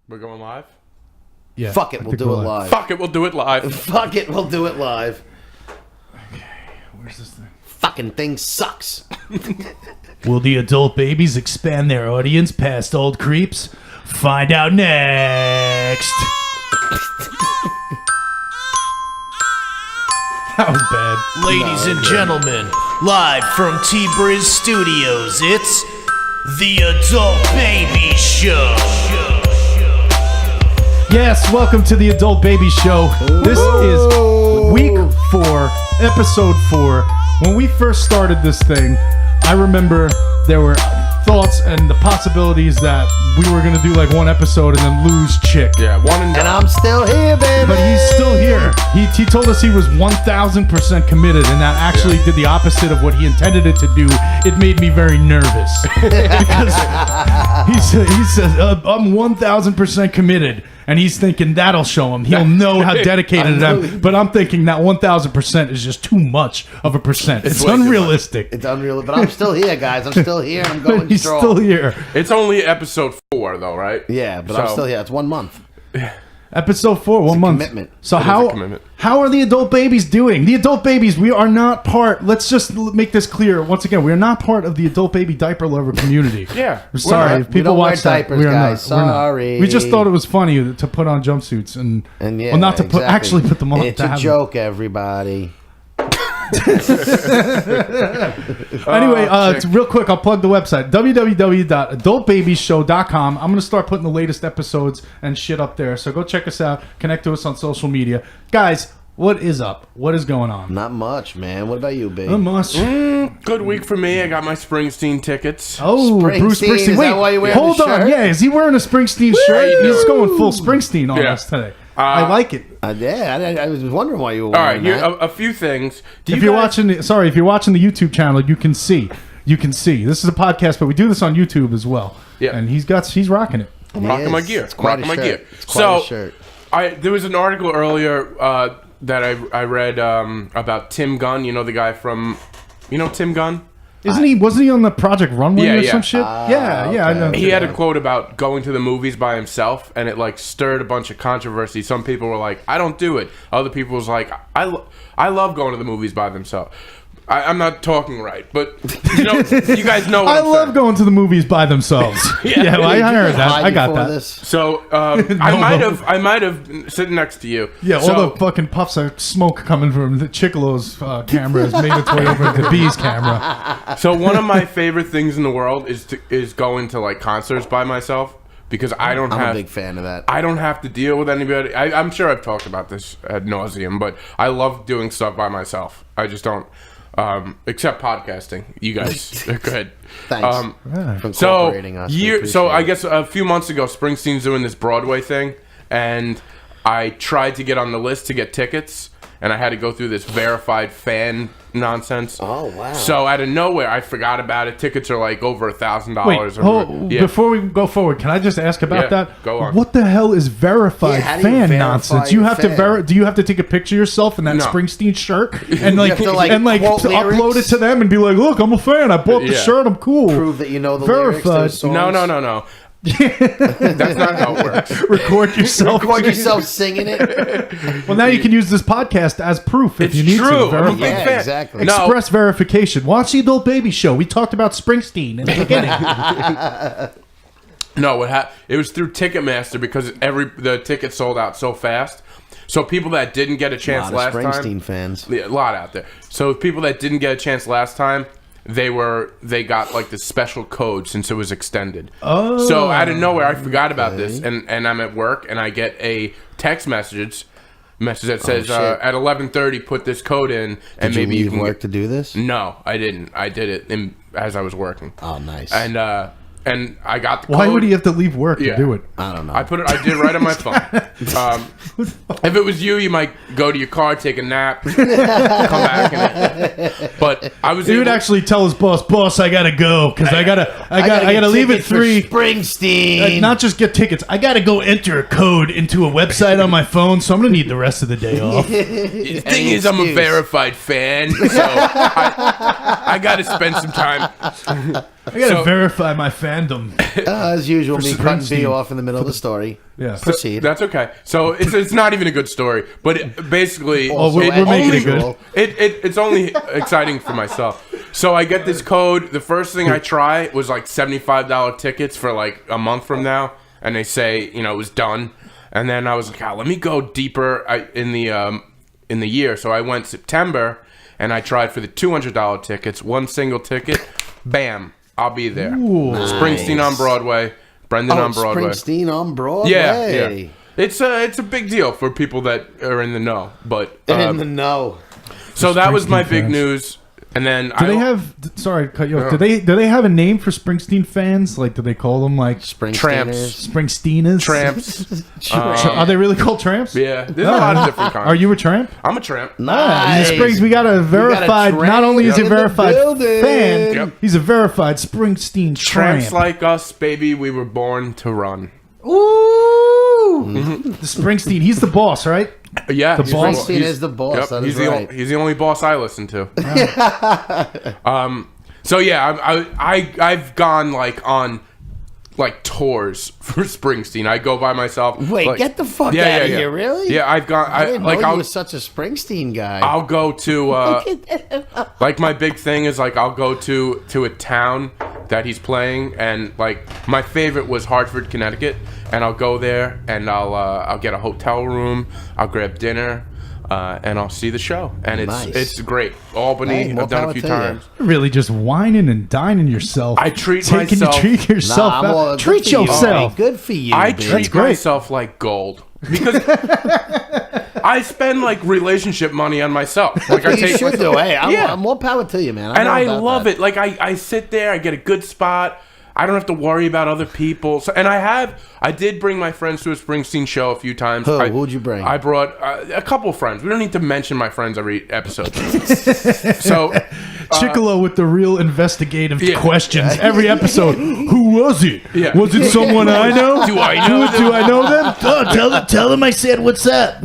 We're going live? Yeah. Fuck it, we'll do it live. Fuck it, we'll do it live. Fuck it, we'll do it live. Okay, where's this thing? Fucking thing sucks. Will the adult babies expand their audience past old creeps? Find out next. That was bad. Ladies and gentlemen, live from T-Briz Studios, it's The Adult Baby Show. Yes, welcome to the Adult Baby Show. This is week 4, episode 4. When we first started this thing, I remember there were thoughts and the possibilities that we were going to do like one episode and then lose Chick. Yeah, one and done. And I'm still here, baby. But he's still here. He told us he was 1,000% committed, and that actually did the opposite of what he intended it to do. It made me very nervous. Because he says, I'm 1,000% committed. And he's thinking that'll show him. He'll know how dedicated I am. But I'm thinking that 1,000% is just too much of a percent. It's unrealistic. It's unreal, but I'm still here, guys. I'm still here, and I'm going He's strong. still here. It's only episode 4, though, right? Yeah, but I'm still here. It's 1 month. Episode 4, 1 month. Commitment. So It is a commitment. how are the adult babies doing? The adult babies, we are not part. Let's just make this clear once again. We are not part of the adult baby diaper lover community. Yeah, We're sorry not. if We people don't wear watch that. diapers, We are guys. not. We're not. Sorry. We just thought it was funny to put on jumpsuits and And yeah, well, not to put exactly. actually put them on. It's to a have them. joke, everybody. Anyway, Chick. it's real quick, I'll plug the website, www.adultbabyshow.com. I'm going to start putting the latest episodes and shit up there. So go check us out. Connect to us on social media. Guys, what is up? What is going on? Not much, man. What about you, babe? Not much. Good week for me. I got my Springsteen tickets. Oh, Bruce Springsteen, Springsteen. is Wait, that why you're wearing hold the on. shirt? Yeah, is he wearing a Springsteen shirt? He's going full Springsteen on Yeah. us today. I like it. Yeah, I was wondering why you were All right, wearing here that. a few things. If you're watching the YouTube channel, you can see. This is a podcast, but we do this on YouTube as well. Yeah. And he's rocking it. I'm rocking my Yes, gear. it's quite Rocking a my shirt. gear. It's quite a shirt. There was an article earlier that I read about Tim Gunn. You know the guy from, Tim Gunn? Wasn't he on the Project Runway or Yeah. some shit? Yeah, I know. He had a quote about going to the movies by himself, and it like stirred a bunch of controversy. Some people were like, "I don't do it." Other people was like, "I love going to the movies by themselves." I'm not talking right, but you guys know what I I'm love saying. going to the movies by themselves. yeah, well, I heard that. I got that. So I might have sitting next to you. Yeah, So- all the fucking puffs of smoke coming from the Chicolo's camera has made its way over to B's camera. So one of my favorite things in the world is going to like concerts by myself because I'm a big fan of that. I don't have to deal with anybody. I'm sure I've talked about this ad nauseum, but I love doing stuff by myself. I just don't, except podcasting. You guys, go ahead. Thanks for incorporating us. We appreciate So I it. guess a few months ago, Springsteen's doing this Broadway thing, and I tried to get on the list to get tickets, and I had to go through this verified fan nonsense. Oh, wow. So out of nowhere, I forgot about it. Tickets are like over $1,000. Wait, before we go forward, can I just ask about Yeah, that? go on. What the hell is verified Yeah, how do you fan verify nonsense? You a have fan? to do you have to take a picture of yourself in that No. Springsteen shirt and have to, like, quote upload it lyrics? to them and be like, "Look, I'm a fan. I bought the Yeah. shirt. I'm cool." Prove that you know the lyrics to the Verified. songs. No. That's not how it works. Record yourself. Record yourself singing it. Well, now you can use this podcast as proof if It's you need true. to. I'm a Verify. big Yeah, fan. exactly. No, Express verification. Watch the Adult Baby Show. We talked about Springsteen in the beginning. No, it was through Ticketmaster because the tickets sold out so fast. So people that didn't get a A chance lot of last Springsteen time, fans. yeah, a lot out there. So people that didn't get a chance last time, they got like this special code since it was extended. Oh. So out of nowhere, I forgot about this, and I'm at work, and I get a text message that says shit. at 11:30 put this code in, and Did maybe you you leave can work to do this? No, I didn't. I did it as I was working. Oh, nice. And I got the code. Why would he have to leave work to do it? I don't know. I did it right on my phone. If it was you might go to your car, take a nap, come back. But I was. He would actually tell his boss, I gotta go because I gotta leave at 3. Springsteen. Not just get tickets. I gotta go enter a code into a website on my phone, so I'm gonna need the rest of the day off. The thing is, I'm a verified fan, so I got to spend some time. I gotta verify my fandom. As usual, me cutting B Springsteen. off in the middle of the story. Yeah. Proceed. That's okay. So it's not even a good story, but basically, Oh, we're making it good. It's only exciting for myself. So I get this code. The first thing I try was like $75 tickets for like a month from now, and they say it was done. And then I was like, let me go deeper in the year. So I went September, and I tried for the $200 tickets. One single ticket, bam, I'll be there. Ooh. Springsteen on Broadway, Brendan on Broadway. Springsteen on Broadway. Yeah. It's a big deal for people that are in the know. But In the know. so that was my Springsteen big fans. news. And then Do they have? Sorry, to cut you off. Do they have a name for Springsteen fans? Like, do they call them like Springsteeners. Springsteeners? tramps? Are they really called tramps? Yeah, there's a lot of different kinds. Are you a tramp? I'm a tramp. Nice. Springs, we got a verified. tramp Not only is he a in the verified building. fan, Yep. he's a verified Springsteen Tramps tramp. like us, baby. We were born to run. Ooh, the Springsteen. He's the boss, right? Yeah, The he's boss? Springsteen is the boss. That he's is the right. he's the only boss I listen to. So yeah, I've gone like on like tours for Springsteen. I go by myself. Wait, like, get the fuck out of here! Really? Yeah, I've gone. I didn't know like you I'll were such a Springsteen guy. I'll go to like my big thing is like I'll go to a town that he's playing, and like my favorite was Hartford, Connecticut, and I'll go there and I'll get a hotel room, I'll grab dinner, and I'll see the show, and it's great. Albany, Hey, more I've done power a few to you. times. Really, just whining and dining yourself. I treat Taking myself. to treat yourself. Nah, I'm out. all- good Treat for you, yourself. buddy. Good for you. I dude. treat great. myself like gold because I spend like relationship money on myself. Like I You take should do. Hey, Yeah. I'm more power to you, man. And I love it. Like I sit there, I get a good spot. I don't have to worry about other people. So, and I did bring my friends to a Springsteen show a few times. Who'd you bring? I brought a couple friends. We don't need to mention my friends every episode. So Chicolo with the real investigative Yeah. questions every episode. Who was it? Yeah. Was it someone I know? Do I know them? Do I know them? Oh, tell them I said what's up.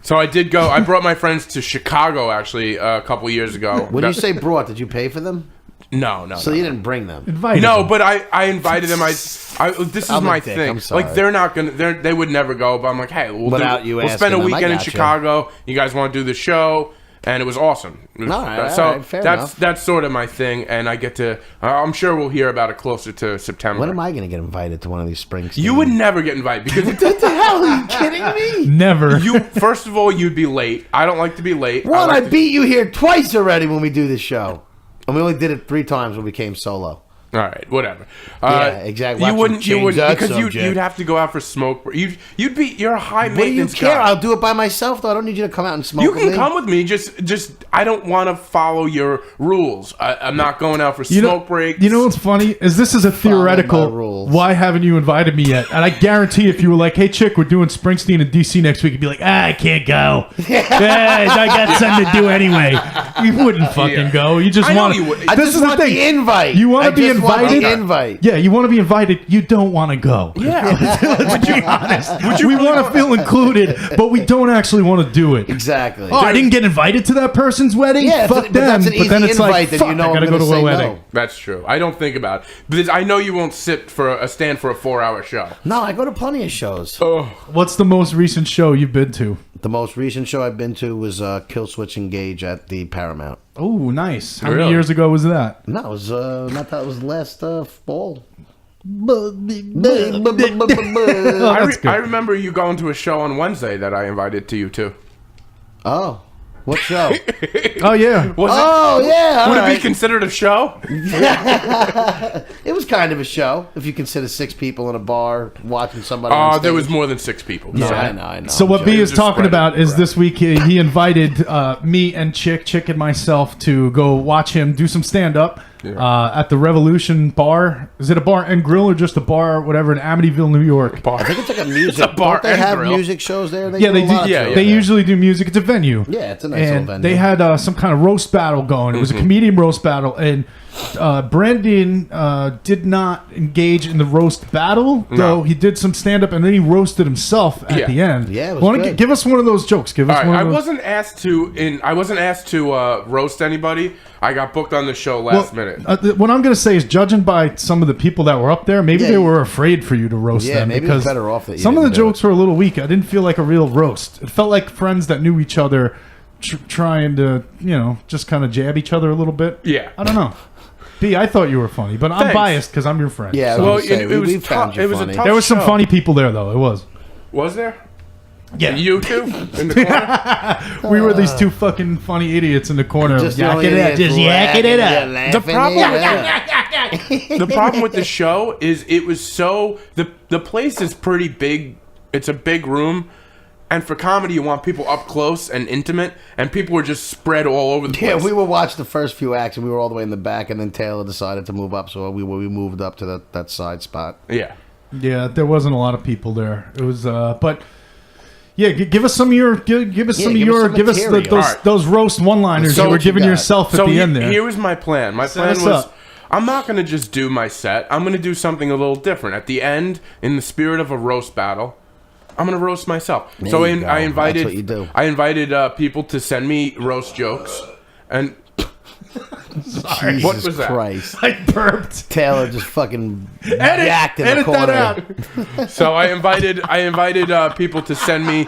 So I did go. I brought my friends to Chicago actually a couple years ago. When you say brought, did you pay for them? No. So you didn't bring them. Invited No, them. but I invited them. This is I'm a my dick, thing. I'm sorry. Like they're not gonna. They would never go. But I'm like, hey, we'll Without you we'll spend a asking them, I weekend in gotcha. Chicago. You guys want to do the show? And it was awesome. All right, so all right, fair enough. that's sort of my thing, and I get to. I'm sure we'll hear about it closer to September. When am I going to get invited to one of these Springsteen? You would never get invited because What the hell? Are you kidding me? Never. you. First of all, you'd be late. I don't like to be late. One, like I beat you here twice already when we do this show. And we only did it 3 times when we came solo. All right, whatever. Yeah, exactly. You Watch wouldn't. them You wouldn't change that because subject. you'd have to go out for smoke. You'd be. You're a high What do you maintenance care? guy. I'll do it by myself, though. I don't need you to come out and smoke You with can me. come with me. Just I don't want to follow your rules. I'm not going out for You smoke know, breaks. you know what's funny is this is a my theoretical. rules. Why haven't you invited me yet? And I guarantee if you were like, "Hey, chick, we're doing Springsteen in DC next week," you'd be like, "I can't go. I got something to do anyway." You wouldn't fucking Yeah. go. You just I know want. you would. I This just is the want thing. the invite. You want I to be just want the invited. invite. Yeah, you want to be invited. You don't want to go. Yeah. Let's be honest. We want to feel included, but we don't actually want to do it. Exactly. Oh, I didn't get invited to that person's wedding. Yeah, fuck but them. that's an But then easy it's like, invite that you fuck, know I I'm gotta go gonna to a say wedding. no. That's true. I don't think about it because I know you won't stand for a 4-hour show. No, I go to plenty of shows. What's the most recent show you've been to? The most recent show I've been to was Kill Switch Engage at the Paramount. Oh, nice. How many Really? years ago was that? No, it was not that. It was last fall. Oh, that's good. I remember you going to a show on Wednesday that I invited to you to. Oh, what show? Oh, yeah. Was Oh yeah, all Would it right. be considered a show? It was kind of a show if you consider 6 people in a bar watching somebody. on There stage. was more than 6 people. Yeah, So- I know. So what B joking. is Just talking spread it, about is right. this week he invited me and Chick and myself to go watch him do some stand-up at the Revolution Bar. Is it a bar and grill or just a bar, whatever, in Amityville, New York? I think it's like a music. a bar Don't they and have grill. music shows there? Yeah, they a do. lot of yeah, shows They there. usually do music. It's a venue. Yeah, it's a nice and little venue. they had some kind of roast battle going. It was a comedian roast battle, and Brendan did not engage in the roast battle, though he did some stand up and then he roasted himself at the end. Yeah, it was good. Give us one of those jokes. Give us All right, one of I those. wasn't asked to roast anybody. I got booked on the show last minute. What I'm going to say is, judging by some of the people that were up there, maybe they were afraid for you to roast them. Maybe because it's better off that you some of the didn't do jokes were a little weak. I didn't feel like a real roast. It felt like friends that knew each other trying to, just kind of jab each other a little bit. Yeah. I don't know. B, I thought you were funny, but I'm Thanks. biased because I'm your friend. Yeah, So- Well, we found you it was funny. a tough there was some show. funny people there, though. It was. Was there? Yeah. You two in the corner. We were these two fucking funny idiots in the corner. Just yakking it up. Just yakking it up. The problem with the show is it was so the place is pretty big. It's a big room, and for comedy you want people up close and intimate, and people were just spread all over the place. Yeah, we were watching the first few acts, and we were all the way in the back, and then Taylor decided to move up, so we moved up to that side spot. Yeah. Yeah, there wasn't a lot of people there. It was, but yeah, give us some of your, give us some of your, some give us material. those roast one-liners So you were what you giving got? yourself at the end there. Here was my plan. My Set plan us was up. I'm not going to just do my set. I'm going to do something a little different. At the end, in the spirit of a roast battle, I'm going to roast myself. There So you go. I invited That's what you do. I invited people to send me roast jokes, and Jesus What was that? Christ. I burped. Taylor just fucking Edit, yacked in the edit corner. that out. so I invited people to send me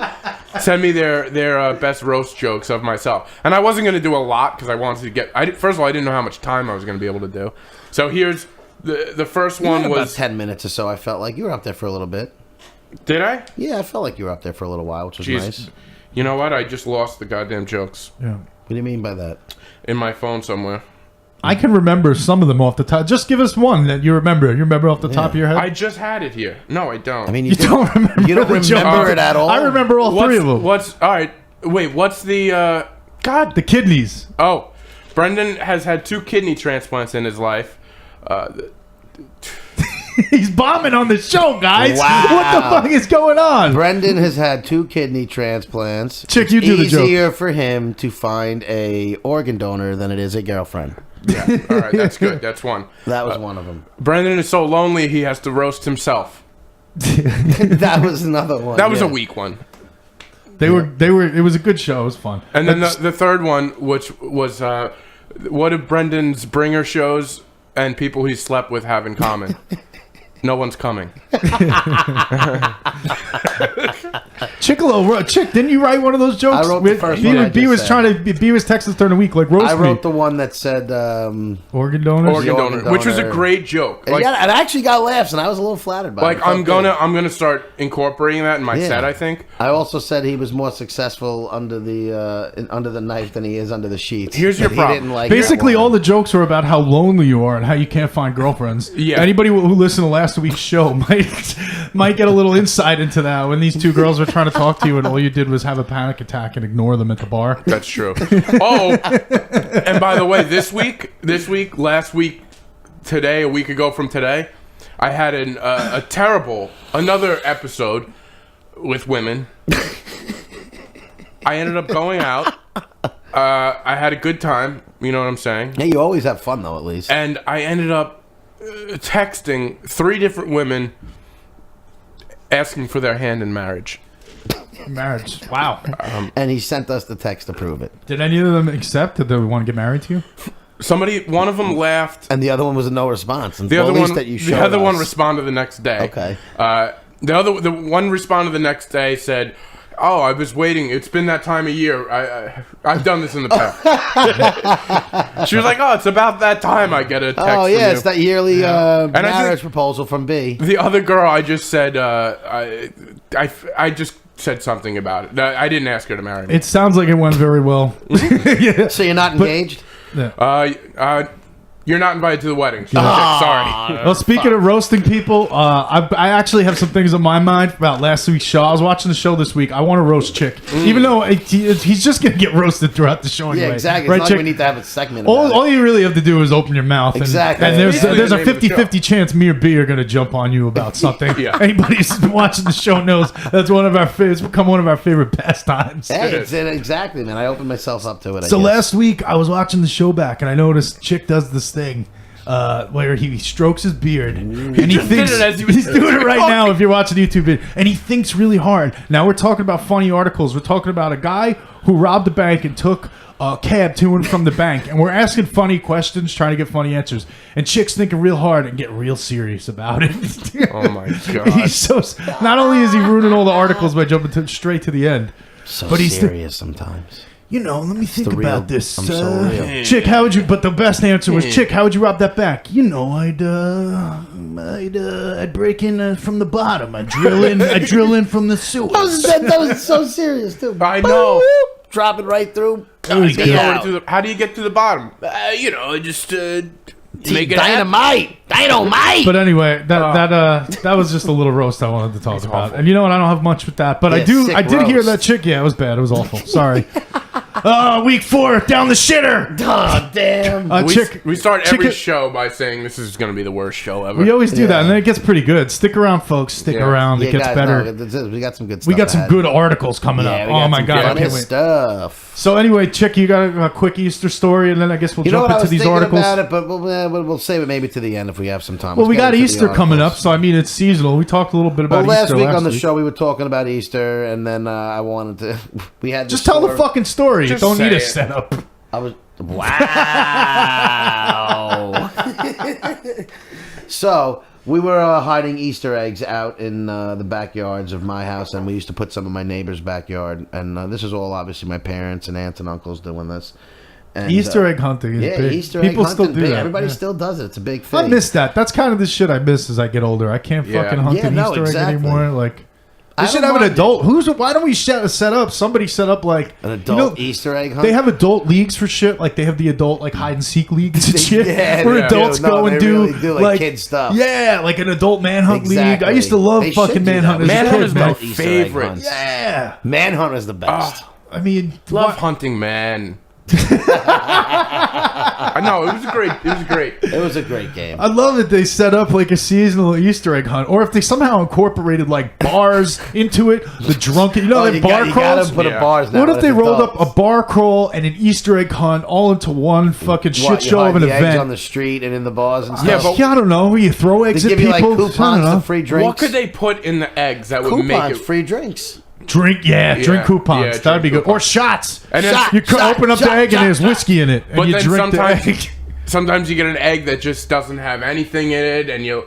their best roast jokes of myself. And I wasn't going to do a lot because I wanted to get. First of all, I didn't know how much time I was going to be able to do. So here's the first You had one about was. 10 minutes or so, I felt like. You were up there for a little bit. Did I? Yeah, I felt like you were up there for a little while, which was Jeez. nice. You know what? I just lost the goddamn jokes Yeah. What do you mean by that? in my phone somewhere. I can remember some of them off the top. Just give us one that you remember. You remember off the top of your head? I just had it here. No, I don't. I mean, you don't remember You don't the joke. remember it at all? I remember all three of them. What's all right? Wait, what's the God? The kidneys. Oh, Brendan has had 2 kidney transplants in his life. He's bombing on the show, guys. Wow. What the fuck is going on? Brendan has had 2 kidney transplants. Chick, you do the It's joke. easier for him to find a organ donor than it is a girlfriend. Yeah, all right, that's good. That's one. That was one of them. Brendan is so lonely he has to roast himself. That was another one. That was yeah. a weak one. They were. It was a good show. It was fun. And then the third one, which was what do Brendan's bringer shows and people he slept with have in common? No one's coming. Chick, didn't you write one of those jokes? I wrote the first one I B just was said. trying to. B was texting during the week like roast I wrote me. the one that said, Organ donors. Organ organ donor, which was a donor. great joke. Like, yeah, it actually got laughs, and I was a little flattered by it. like It felt I'm good. gonna start incorporating that in my Yeah. set. I think. I also said he was more successful under the knife than he is under the sheets. Here's your That problem. He didn't like Basically, that one. all the jokes are about how lonely you are and how you can't find girlfriends. Yeah. Anybody who listened to last week's show might get a little insight into that when these 2 girls were trying to talk to you and all you did was have a panic attack and ignore them at the bar. That's true. Oh, and by the way, this week, last week, today, a week ago from today, I had a terrible another episode with women. I ended up going out. I had a good time. You know what I'm saying? Yeah, you always have fun though, at least. And I ended up texting 3 different women asking for their hand in marriage. Marriage. Wow. And he sent us the text to prove it. Did any of them accept that they want to get married to you? One of them laughed. And the other one was a no response. And The well, other at least one, that you showed the other one us. responded the next day. Okay. The one responded the next day said, "Oh, I was waiting. It's been that time of year. I've done this in the past." She was like, "Oh, it's about that time I get a text." Oh from yeah, you." it's that yearly I think- marriage proposal from B. The other girl, I just said, I just said something about it. I didn't ask her to marry me. It sounds like it went very well. Yeah. So you're not engaged? You're not invited to the wedding. She's like, sorry. Well, speaking of roasting people, I actually have some things on my mind about last week's show. I was watching the show this week. I want to roast Chick, even though he's just going to get roasted throughout the show anyway. Yeah, exactly. Right, It's not Chick? like we need to have a segment about it. All you really have to do is open your mouth. Exactly. And there's Basically a the name of the show. 50-50 chance me or B are going to jump on you about something. Yeah. Anybody who's been watching the show knows that's one of our it's become one of our favorite pastimes. Hey, it's it, exactly, man. I opened myself up to it. So I guess. last week I was watching the show back and I noticed Chick does this thing. where he strokes his beard and he just thinks did it as he was he's doing it right now. If you're watching the YouTube video, and he thinks really hard. Now we're talking about funny articles. We're talking about a guy who robbed a bank and took a cab to and from the bank, and we're asking funny questions, trying to get funny answers, and chicks thinking real hard and get real serious about it. Oh my god! He's so. Not only is he ruining all the articles by jumping straight to the end, So but he's serious sometimes. let me think the real- about this. I'm so real. Chick, how would you? But the best answer was, Chick, how would you rob that bank? I'd break in from the bottom. I'd drill in from the sewers. That was so serious too. I know. Drop it right through. was Be good. out. How do you get to the bottom? Just make it happen. Dynamite. But anyway, that was just a little roast I wanted to talk about. awful. And you know what? I don't have much with that, but Yeah, sick I did hear roast. that chick. Yeah, it was bad. It was awful. Sorry. Week 4 down the shitter. Oh damn. We start every chick- show by saying this is going to be the worst show ever. We always do that, Yeah. and then it gets pretty good. Stick around, folks. Stick Yeah. around. It Yeah, gets guys, better. no, we got some good stuff. We got some ahead. good articles coming Yeah, up. we Oh got my some god, I funny can't wait. stuff. So anyway, Chick, you got a quick Easter story, and then I guess we'll You know jump what? I into was these thinking articles. about it, but we'll save it maybe to the end if we have some time. Well, we Let's got get into the Easter coming up, articles. so I mean it's seasonal. We talked a little bit about Well, last Easter week on the show we were talking about Easter, and then I wanted to. We had Just this tell the story- fucking story. Just Don't need say a it. setup. I was wow. So we were hiding Easter eggs out in the backyards of my house, and we used to put some in my neighbor's backyard. And this is all obviously my parents and aunts and uncles doing this. And, Easter egg hunting is yeah, big. Easter egg People hunting. still do big. that. Everybody yeah. still does it. It's a big thing. I miss that. That's kind of the shit I miss as I get older. I can't Yeah. fucking hunt Yeah, an no, Easter exactly. egg anymore. Like, I we should don't have an mind it. adult. Why don't we set up? Somebody set up like An adult Easter egg hunt. They have adult leagues for shit. Like they have the adult like hide and seek leagues and shit. Yeah, where they adults do. No, go and they do, really do, like, kid stuff. Yeah, like an adult manhunt league. I Exactly. used to love They should fucking do that. manhunt as a Manhunt kid, is man. my Easter egg favorite. hunts. Yeah, Manhunt is the best. I mean, Love what- hunting, man. I know it was great. It was great. It was a great game. I love that they set up like a seasonal Easter egg hunt, or if they somehow incorporated like bars into it. The drunken, like bar you crawls. gotta put Yeah. a bars now. What if with they rolled adults. up a bar crawl and an Easter egg hunt all into one fucking shit What, you show hide of an the eggs on event? the street and in the bars and Yeah, stuff? but I don't know. You throw they eggs at give you like people. I don't coupons know. to free drinks. What could they put in the eggs that would make coupons, it? free drinks. Drink Yeah, coupons. yeah, That'd be drink good. Or shots. And then- Shot. You could open up the egg and there's whiskey in it, and But you then drink the sometimes, egg. sometimes you get an egg that just doesn't have anything in it, and you.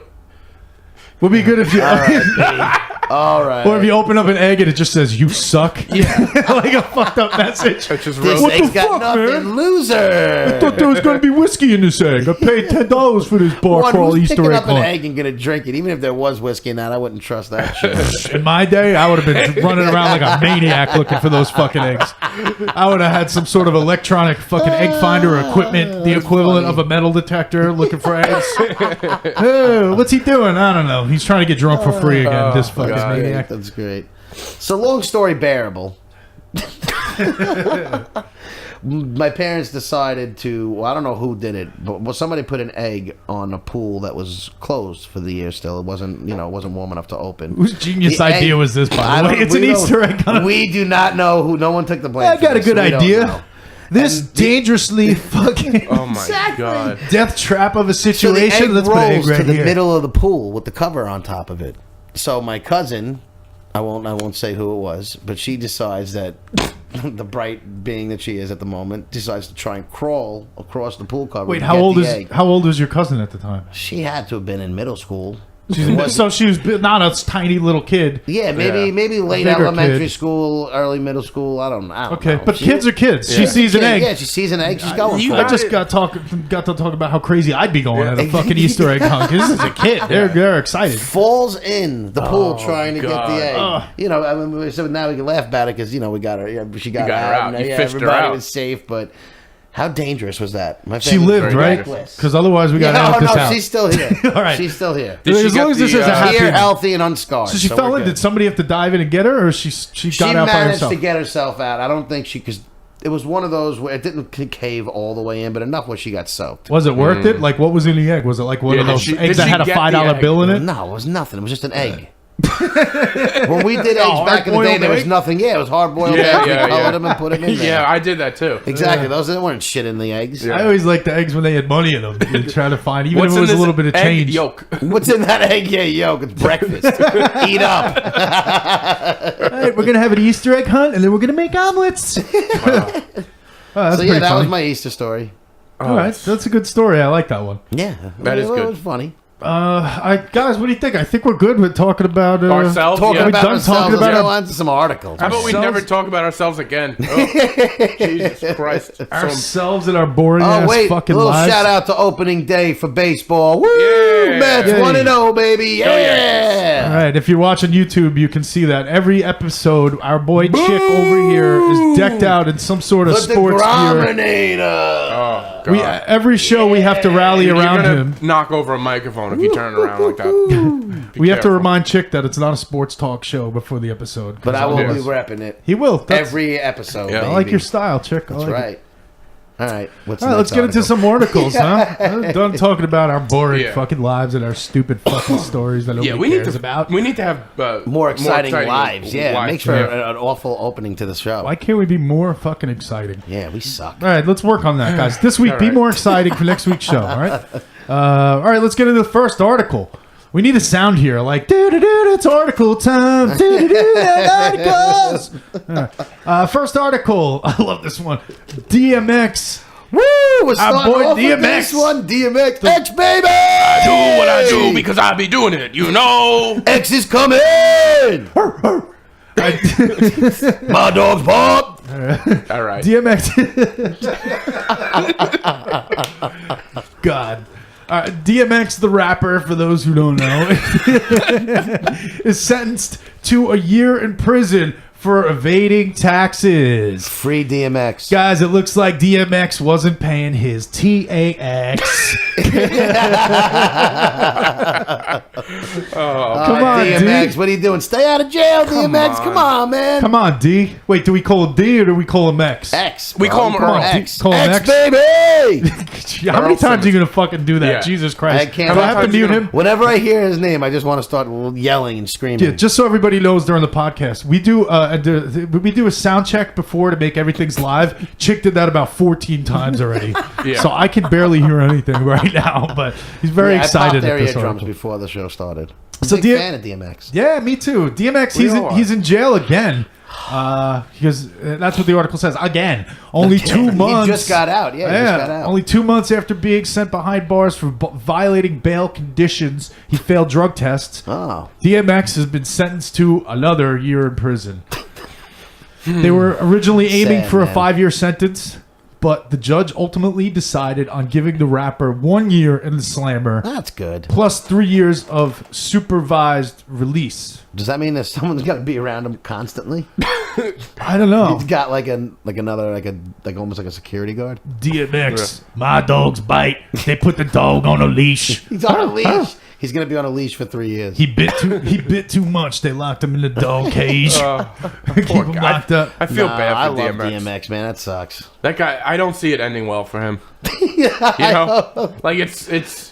Would be good if you, All right. or if you open up an egg and it just says "you suck," Yeah, like a fucked up message. it's just This roast. What the egg's got fuck, nothing, man? loser. I thought there was going to be whiskey in this egg. I paid $10 for this bar One, crawl who's Easter picking egg up an hunt. egg and gonna drink it? Even if there was whiskey in that, I wouldn't trust that shit. In my day, I would have been running around like a maniac looking for those fucking eggs. I would have had some sort of electronic fucking egg finder equipment, the equivalent funny. of a metal detector, looking for eggs. Oh, what's he doing? I don't know. He's trying to get drunk for free again. This fucking God. maniac. That's great. So long story bearable. My parents decided to. Well, I don't know who did it, but somebody put an egg on a pool that was closed for the year. Still, it wasn't. It wasn't warm enough to open. Whose genius The idea egg- was this, by I the way? don't- It's we an don't- Easter egg hunt. We do not know who. No one took the blame. I got for a this. good We don't idea. know. This And dangerously fucking Oh my god! death trap of a So the situation. egg Let's put an egg rolls right to the here. middle of the pool with the cover on top of it. So my cousin, I won't say who it was, but she decides that the bright being that she is at the moment decides to try and crawl across the pool cover. Wait, to how get old the is egg. how old was your cousin at the time? She had to have been in middle school. So she was not a tiny little kid. Yeah, Yeah. maybe late Bigger elementary kid. school, early middle school. I don't know. Okay, but kids are kids. She sees an egg. Yeah, she sees an egg. She's going You for I it. just got to talk about how crazy I'd be going at a fucking Easter egg hunt. 'Cause this is a kid. They're excited. Falls in the pool trying to get God. the egg. Ugh. I mean, so now we can laugh about it because we got her. Yeah, she got, got her out. and, You fished her everybody out. was safe, but how dangerous was that? My She family was lived, very right? reckless. Because otherwise we got to Yeah, edit oh, this no, out. she's still here. All right. She's still here. Did she As get long as this the, is a happy Here, ending. healthy, and unscarred. So she we're fell in. good. Did somebody have to dive in and get her, or she She got out by managed herself? to get herself out. I don't think because it was one of those where it didn't cave all the way in, but enough where she got soaked. Was it worth it? Like, what was in the egg? Was it like one Yeah, of did those she- eggs did that she had a get the $5 egg? bill in it? No, it was nothing. It was just an egg. When we did eggs back in the day, hard-boiled there was egg? nothing. Yeah, it was hard-boiled eggs. We colored them and put them in there. Yeah, I did that too. Exactly. Those weren't shit in the eggs. I always liked the eggs when they had money in them. You try to find, even What's if it in was a this little bit of egg change. yolk? What's in that egg yolk? It's breakfast. Eat up. All right, we're gonna have an Easter egg hunt, and then we're gonna make omelets. That's So pretty that funny. was my Easter story. All right, that's a good story. I like that one. Yeah, That is It good. was funny. Guys, what do you think? I think we're good with talking about Ourselves? Talking Yeah. we about done ourselves. talking about Let's go our- on to some articles. How about we Ourselves? never talk about ourselves again? Oh, Jesus Christ. ourselves and our boring Oh ass wait, a fucking little lives. shout out to opening day for baseball. Woo! Yeah. Mets Yay. 1-0, baby. Yeah. All right, if you're watching YouTube, you can see that every episode, our boy Chick over here is decked out in some sort of Put the sports gear. Grominator. Oh, God. Every show we have to rally You're around gonna him. knock over a microphone if you turn around like that. We have to careful. remind Chick that it's not a sports talk show before the episode. But I will Yes. be repping it He will. That's, every episode. Yeah. I baby. like your style, Chick. That's right. All right. What's All right, let's get into some articles, huh? I'm done talking about our boring Yeah. fucking lives and our stupid fucking stories that nobody Yeah, we need cares to about. We need to have more exciting lives. Yeah, lives. makes for Yeah. an awful opening to the show. Why can't we be more fucking exciting? Yeah, we suck. All right, let's work on that, guys. This week, All be right. more exciting for next week's show. All right. All right, let's get into the first article. We need a sound here, like do do do. It's article time. Do do do. Articles. First article. I love this one. DMX. Woo! We're starting boy off with DMX. this one. DMX. X, baby! Do what I do because I be doing it, you know. X is coming! My dog's bark! All right. DMX. God. DMX, the rapper, for those who don't know, is sentenced to a year in prison for evading taxes. Free DMX. Guys, it looks like DMX wasn't paying his TAX. Come on, DMX, D. what are you doing? Stay out of jail, DMX. Come on, man. Come on, D. Wait, do we call him D or do we call him X? X. We bro. call him Come on, Earl. X. Call him X, X? baby! How many Earl times are you Simmons. going to fucking do that? Yeah. Jesus Christ. I can't- Do I have to Sometimes mute you're him? Whenever I hear his name, I just want to start yelling and screaming. Yeah, just so everybody knows during the podcast, we do a sound check before to make everything's live. Chick did that about 14 times already, Yeah. so I can barely hear anything right now. But he's very Yeah, excited I popped at their this eardrums article. before the show started. I'm So a big fan of DMX. Yeah, me too. DMX, We all are. he's in jail again because that's what the article says. Again, only 2 months. He just got out. Yeah, he just got out. Only 2 months after being sent behind bars for violating bail conditions, he failed drug tests. Oh. DMX has been sentenced to another year in prison. They were originally aiming Sad, for a man. 5-year sentence, but the judge ultimately decided on giving the rapper 1 year in the slammer That's good. plus 3 years of supervised release. Does that mean that someone's got to be around him constantly? I don't know. He's got like almost like a security guard. DMX, my dogs bite. They put the dog on a leash. He's on a leash. He's gonna be on a leash for 3 years. He bit too much. They locked him in the dog cage. Keep Poor him guy. locked up. I feel Nah, bad I for love DMX. DMX, man. That sucks. That guy, I don't see it ending well for him. You know, like it's.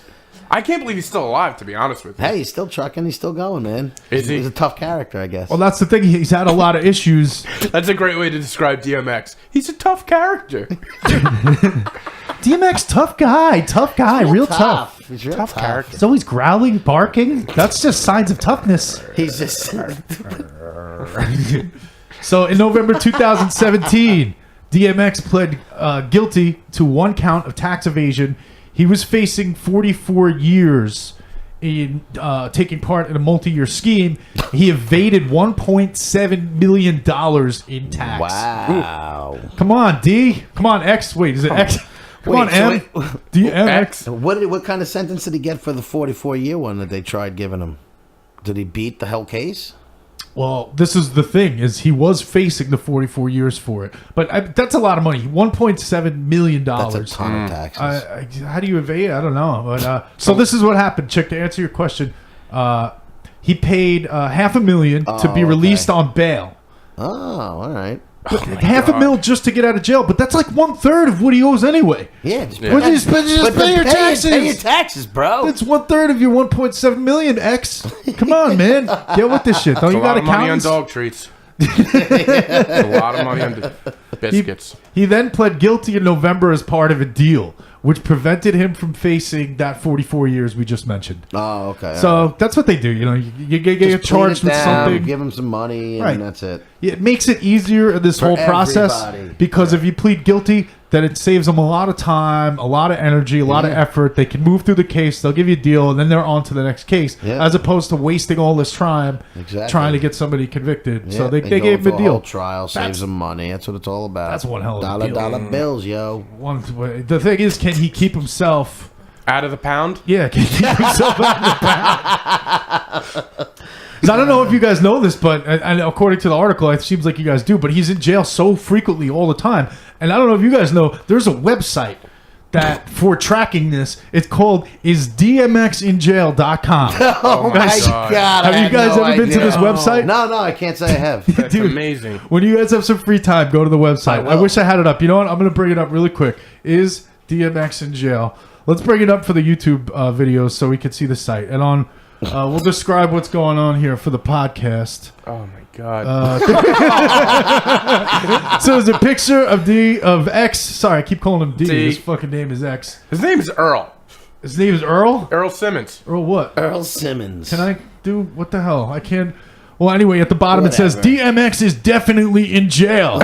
I can't believe he's still alive. To be honest with you. Hey, he's still trucking. He's still going, man. Is he? He's a tough character, I guess. Well, that's the thing. He's had a lot of issues. That's a great way to describe DMX. He's a tough character. DMX, tough guy, real tough. He's real Tough character. He's always growling, barking. That's just signs of toughness. He's just So in November 2017, DMX pled guilty to 1 count of tax evasion. He was facing 44 years in taking part in a multi-year scheme. He evaded $1.7 million in tax. wow. Come on, D. Come on, X. Wait, is it X? Come on, M. DMX. What kind of sentence did he get for the 44-year one that they tried giving him? Did he beat the whole case? Well, this is the thing: is he was facing the 44 years for it, but that's a lot of money. $1.7 million. That's a ton of taxes. How do you evade? I don't know. But so this is what happened, Chick. To answer your question, he paid $500,000 to be released on bail. Oh, all right. Half a mil just to get out of jail, but that's like 1/3 of what he owes anyway. Yeah, Just pay your taxes. Pay your taxes, bro. It's 1/3 of your 1.7 million. X. Come on, man, get with this shit. Don't you got a lot of money on accountants? dog treats. A lot of money on biscuits. He then pled guilty in November as part of a deal, which prevented him from facing that 44 years we just mentioned. Oh, okay. So that's what they do. You know, you get charged with something. Give him some money, and Right. that's it. It makes it easier in this For whole process everybody. because if you plead guilty, then it saves them a lot of time, a lot of energy, a lot of effort. They can move through the case. They'll give you a deal, and then they're on to the next case, Yeah. as opposed to wasting all this time trying to get somebody convicted. So they gave him a Whole deal. trial saves them money. That's what it's all about. That's one hell of a dollar deal. bills, yo. The thing is, can he keep himself? Out of the pound? Yeah, can he keep himself out of the pound? 'Cause I don't know if you guys know this, but and according to the article, it seems like you guys do. But he's in jail so frequently all the time, and I don't know if you guys know. There's a website that for tracking this. It's called isdmxinjail.com. Oh my God! Have you guys ever been to this website? No, I can't say I have. That's Dude, amazing. When you guys have some free time, go to the website. I wish I had it up. You know what? I'm going to bring it up really quick. Is DMX in jail? Let's bring it up for the YouTube videos so we can see the site. And on, we'll describe what's going on here for the podcast. Oh my God. So there's a picture of X. Sorry, I keep calling him D. D. His fucking name is X. His name is Earl. His name is Earl? Earl Simmons. Earl what? Earl Simmons. Can I do what the hell? I can't. Well, anyway, at the bottom it says Whatever. DMX is definitely in jail.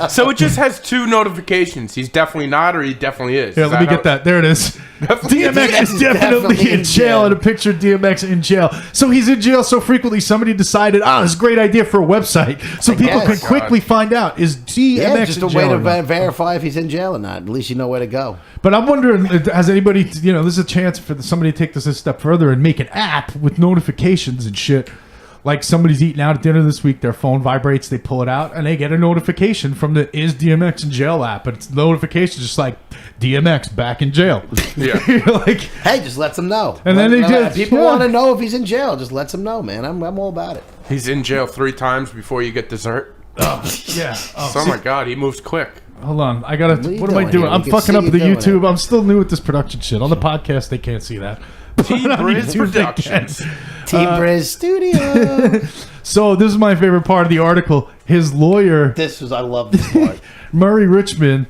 So it just has two notifications. He's definitely not, or he definitely is. Here, Is let me how- get that. There it is. DMX is definitely in jail, and a picture of DMX in jail. So he's in jail so frequently, somebody decided, it's a great idea for a website, so people guess. can quickly find out, is DMX Yeah, just in a jail way to or not? verify if he's in jail or not. At least you know where to go. But I'm wondering, has anybody, this is a chance for somebody to take this a step further and make an app with notifications and shit. Like somebody's eating out at dinner this week, their phone vibrates, they pull it out, and they get a notification from the Is DMX in Jail app. But it's notification just like DMX back in jail. Yeah. You're like, Hey, just lets them know. And then they just- people yeah. want to know if he's in jail. Just lets them know, man. I'm all about it. He's in jail 3 times before you get dessert. yeah. Oh my God, he moves quick. Hold on, I gotta. What are you What am I doing doing? here? I'm We can fucking see up you the doing YouTube. it. I'm still new at this production shit. On the podcast, they can't see that. T-Briz YouTube, they Productions. T-Briz Studio. So this is my favorite part of the article. His lawyer, I love this part. Murray Richmond.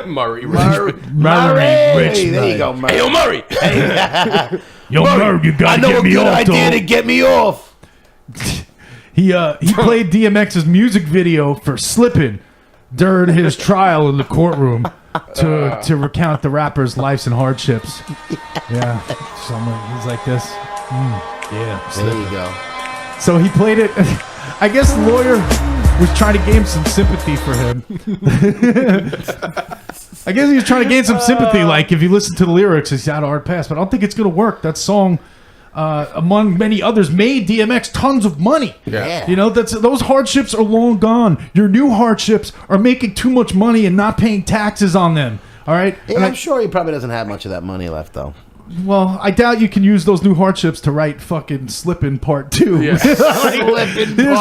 Murray Richmond. Murray Richmond. There you go, Murray. Hey, yo, Murray. Yo, Murray, you gotta I know get a me good off, idea to dog. get me off. He played DMX's music video for "Slippin'" during his trial in the courtroom to recount the rapper's lives and hardships. Yeah, he's like this. Yeah, There you go. so he played it. I guess the lawyer was trying to gain some sympathy for him. I guess he was trying to gain some sympathy. Like if you listen to the lyrics, he's had a hard pass, but I don't think it's gonna work. That song, among many others, made DMX tons of money. Yeah. You know, those hardships are long gone. Your new hardships are making too much money and not paying taxes on them. All right. Yeah, And I'm sure he probably doesn't have much of that money left, though. well, I doubt you can use those new hardships to write fucking "Slippin' Part 2. Yeah. There's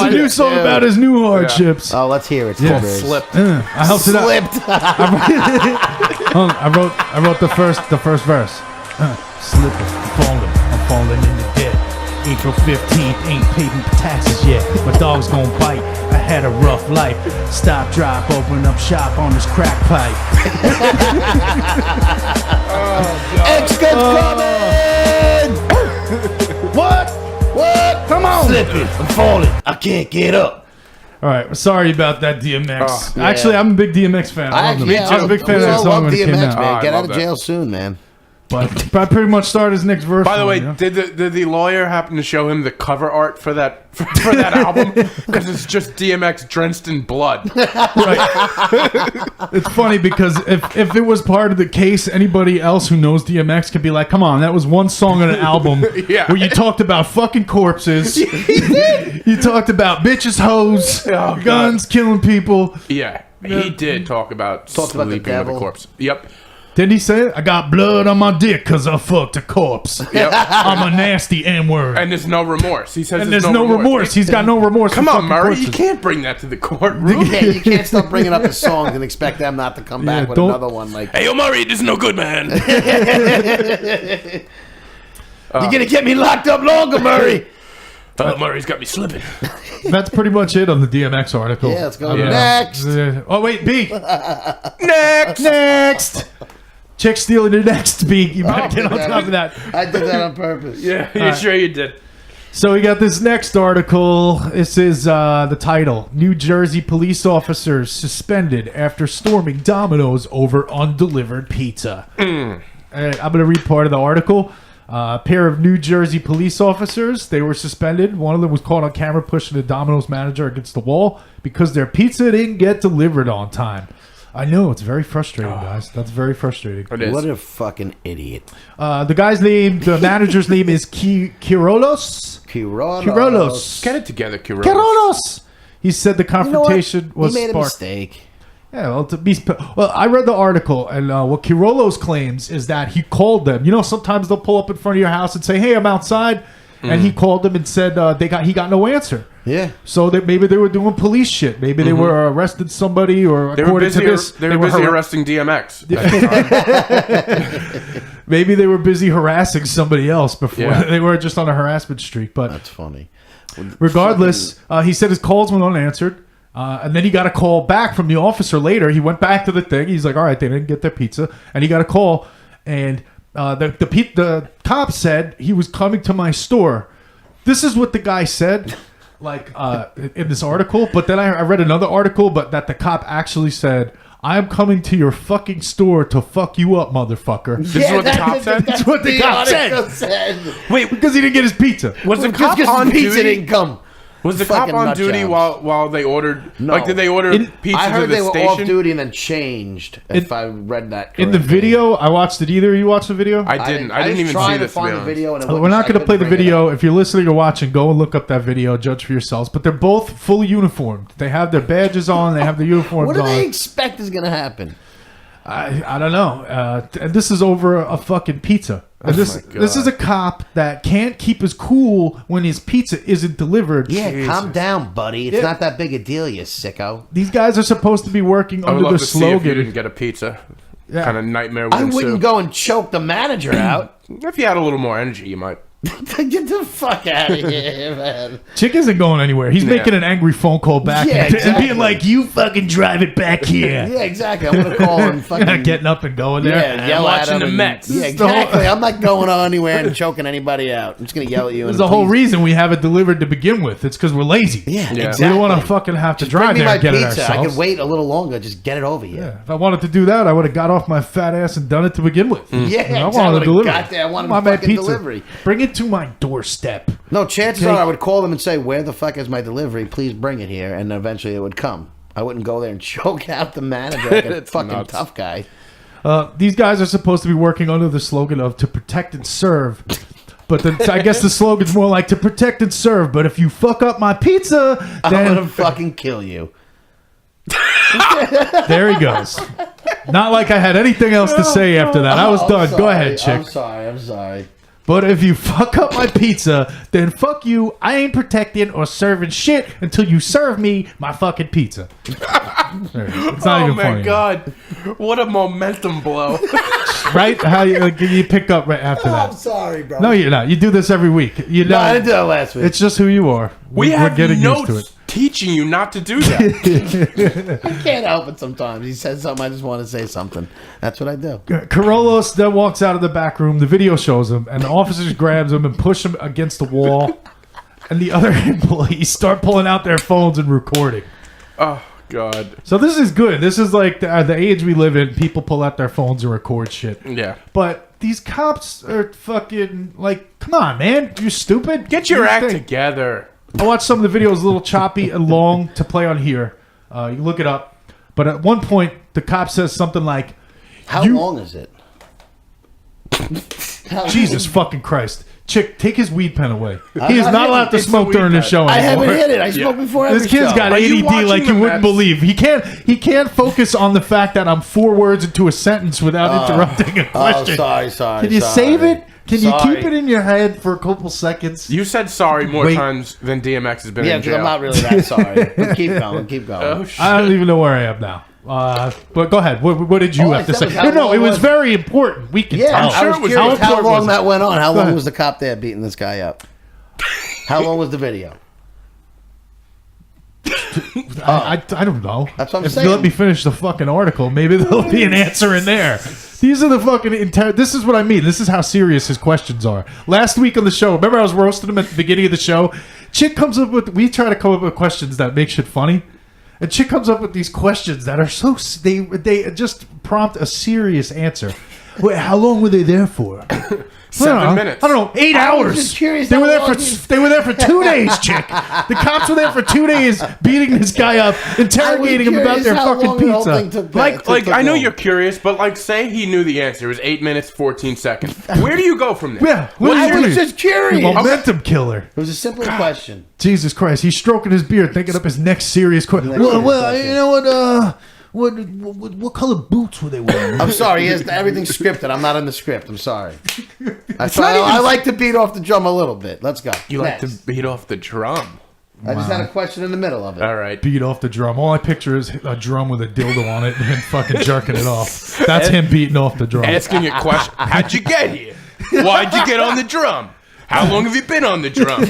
a new song about his new hardships. Oh, let's hear it. Yeah. T-Briz. Slipped. I helped it out. Slipped. I wrote the first verse. Slipping, I'm falling into debt. April 15th, ain't paid me taxes yet. My dog's gon' bite. I had a rough life. Stop, drop, open up shop on this crack pipe. X-Gun's coming! What? Come on! Slipping. I'm falling. I can't get up. All right, sorry about that, DMX. Oh, yeah. Actually, I'm a big DMX fan. I love him. I was a big fan of that love song when it DMX, came man. out. Oh, I Get out love of that. jail soon, man. But I pretty much started his next verse. By the way, you know? did the lawyer happen to show him the cover art for that album? Because it's just DMX drenched in blood. It's funny because if it was part of the case, anybody else who knows DMX could be like, come on, that was one song on an album Yeah. where you talked about fucking corpses. You talked about bitches, hoes, Oh, guns, killing people. Yeah, he did talk about Talked about the sleeping with a devil. corpse. Yep. Didn't he say it? I got blood on my dick because I fucked a corpse. Yep. I'm a nasty N-word. And there's no remorse. He says And there's no remorse. He's got no remorse. Come for on, fucking Murray. corpses. You can't bring that to the courtroom. Yeah, you can't stop bringing up the songs and expect them not to come back with don't- another one. Like, Hey, yo, Murray, this is no good, man. you're gonna get me locked up longer, Murray. Murray's got me slipping. That's pretty much it on the DMX article. Yeah, let's go next. Oh, wait, B. Next. Next. Chick stealing your next, B. You better get on top of that. I did that on purpose. Yeah, sure you did. So we got this next article. This is the title: New Jersey police officers suspended after storming Domino's over undelivered pizza. All right, I'm going to read part of the article. A pair of New Jersey police officers, they were suspended. One of them was caught on camera pushing the Domino's manager against the wall because their pizza didn't get delivered on time. I know, it's very frustrating, guys. That's very frustrating. It is. What a fucking idiot. The manager's name is Kirolos. Kirolos. Get it together, Kirolos. Kirolos. He said the You know what? confrontation was He made a sparked. mistake. Yeah, well, I read the article, and what Kirolos claims is that he called them. You know, sometimes they'll pull up in front of your house and say, "Hey, I'm outside," and he called them and said he got no answer. Yeah. So that maybe they were doing police shit. Maybe they were arrested somebody, or They were according busy, to this, they were busy arresting DMX. maybe they were busy harassing somebody else before Yeah. they were just on a harassment streak. But That's funny. regardless, he said his calls went unanswered. And then he got a call back from the officer later. He went back to the thing. He's like, all right, they didn't get their pizza. And he got a call. And the cop said he was coming to my store. This is what the guy said, like in this article. But then I read another article, but that the cop actually said, I am coming to your fucking store to fuck you up, motherfucker. This is what the cop said? That's what the cop said. Wait, Because he didn't get his pizza. was the Just cop because on the pizza duty? didn't come. Was the cop Fucking on nut duty jobs. while they ordered? No. Like, did they order pizza I to heard the they were station? off duty and then changed. If I read that correctly. In the video, I watched it. Either of you watched the video? I didn't. I didn't was even trying see to this. To be find the honest. video. And it We're wouldn't- not I going to play the couldn't bring it video. up. If you're listening or watching, go and look up that video. Judge for yourselves. But they're both fully uniformed. They have their badges on. They have their uniforms What do on. they expect is going to happen? I don't know. And this is over a fucking pizza. And this my this is God. a cop that can't keep his cool when his pizza isn't delivered. Yeah, calm down, buddy. It's Yeah. not that big a deal, you sicko. These guys are supposed to be working I would under love the to see if you slogan. didn't get a pizza. Yeah. Kind of nightmare would I ensue. wouldn't go and choke the manager out. If you had a little more energy, you might. Get the fuck out of here, man. Chick isn't going anywhere. He's making an angry phone call back Yeah, and exactly. being like, "You fucking drive it back here." Yeah, exactly. I'm gonna call him You're fucking. not getting up and going there. Yeah, yell at watching him the and- Mets. Yeah, This is the whole- exactly. I'm not going on anywhere and choking anybody out. I'm just gonna yell at you. There's and the whole please- reason we have it delivered to begin with. It's because we're lazy. Yeah, Yeah. exactly. We don't want to fucking have to Bring drive me there my and get it pizza. I ourselves. could wait a little longer. Just get it over here. Yeah, if I wanted to do that, I would have got off my fat ass and done it to begin with. Yeah, I exactly. wanted to deliver. Got there. I wanted my a man fucking delivery. Bring it to my doorstep. No, chances are I would call them and say, "Where the fuck is my delivery? Please bring it here." And eventually it would come. I wouldn't go there and choke out the manager like a It's fucking nuts. tough guy. These guys are supposed to be working under the slogan of "to protect and serve," but I guess the slogan's more like "to protect and serve." But if you fuck up my pizza, I'm gonna then fucking kill you. there he goes. Not like I had anything else to say after that. I was I'm done. Go sorry. ahead, chick. I'm sorry. But if you fuck up my pizza, then fuck you. I ain't protecting or serving shit until you serve me my fucking pizza. There it is. It's not Oh even my funny. god, what a momentum blow! Right? How you pick up right after I'm that? sorry, bro. No, you're not. You do this every week. You know, No, I didn't do that last week. it's just who you are. We We're have getting used to notes it. teaching you not to do that. I can't help it sometimes. He says something, I just want to say something. That's what I do. Carollos then walks out of the back room. The video shows him, and the officers grabs him and push him against the wall. And the other employees start pulling out their phones and recording. Oh god, So this is good. This is like the age we live in. People pull out their phones and record shit. yeah. But these cops are fucking like, come on, man. You're stupid. Get your Do act thing. together. I watched some of the videos a little choppy and long to play on here. You look it up. But at one point, the cop says something like, How You- long is it? Jesus fucking Christ. Chick, take his weed pen away. I'm He is not not allowed to It's a smoke weed during this pen. show I anymore. haven't hit it. I smoked before every This kid's show. got Are you ADD watching like you the wouldn't Mets? believe. He can't focus on the fact that I'm 4 words into a sentence without interrupting a question. sorry. Can you save it? Can you Sorry. keep it in your head for a couple seconds? You said sorry more Wait. times than DMX has been Yeah, in because jail. I'm not really that sorry. But keep going. Oh, shit. I don't even know where I am now. But go ahead. What did you All I have to said say? was how No, long it was was- very important. We can Yeah, tell. I sure was it was curious how important long was that went on. How long ahead. was the cop there beating this guy up? How long was the video? I don't know. That's what I'm if saying. you let me finish the fucking article, maybe there'll be an answer in there. These are the fucking this is what I mean. This is how serious his questions are. Last week on the show, remember I was roasting him at the beginning of the show? Chick comes up with, we try to come up with questions that make shit funny. And Chick comes up with these questions that are so, they just prompt a serious answer. Wait, how long were they there for? 7 minutes. I don't know, 8 I was hours. just curious They how were there long for you- they were there for 2 days, Chick. The cops were there for 2 days, beating this guy up, interrogating him about their fucking pizza. Like I know you're curious, but like, say he knew the answer. It was 8 minutes 14 seconds. Where do you go from there? Yeah, What what is do your- you just curious. Momentum killer. It was a simple question. Jesus Christ, he's stroking his beard, thinking up his next serious question. Next serious question. You know what color boots were they wearing? I'm sorry. Everything's scripted. I'm not in the script. I'm sorry. I like to beat off the drum a little bit. Let's go. You like Next. to beat off the drum. I just had a question in the middle of it. All right. Beat off the drum. All I picture is a drum with a dildo on it and him fucking jerking it off. That's him beating off the drum. Asking a question. How'd you get here? Why'd you get on the drum? How long have you been on the drum?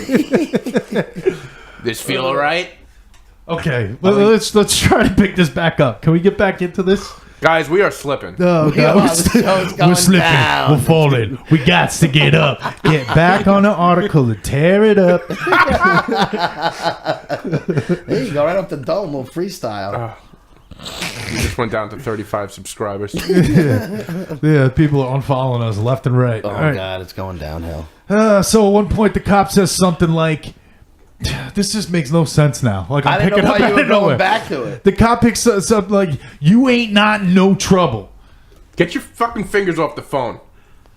This feel all right? Okay, let's try to pick this back up. Can we get back into this? Guys, we are slipping. Oh, God. the show's going We're slipping. down. We're falling. We got to get up. Get back on the article and tear it up. There you go, right off the dome, little freestyle. We just went down to 35 subscribers. Yeah, people are unfollowing us left and right. Oh, All right. God, it's going downhill. So at one point, the cop says something like, "This just makes no sense now." Like I I'm didn't picking know up why out you were of nowhere. going back to it. The cop picks up like, "You ain't not no trouble." Get your fucking fingers off the phone.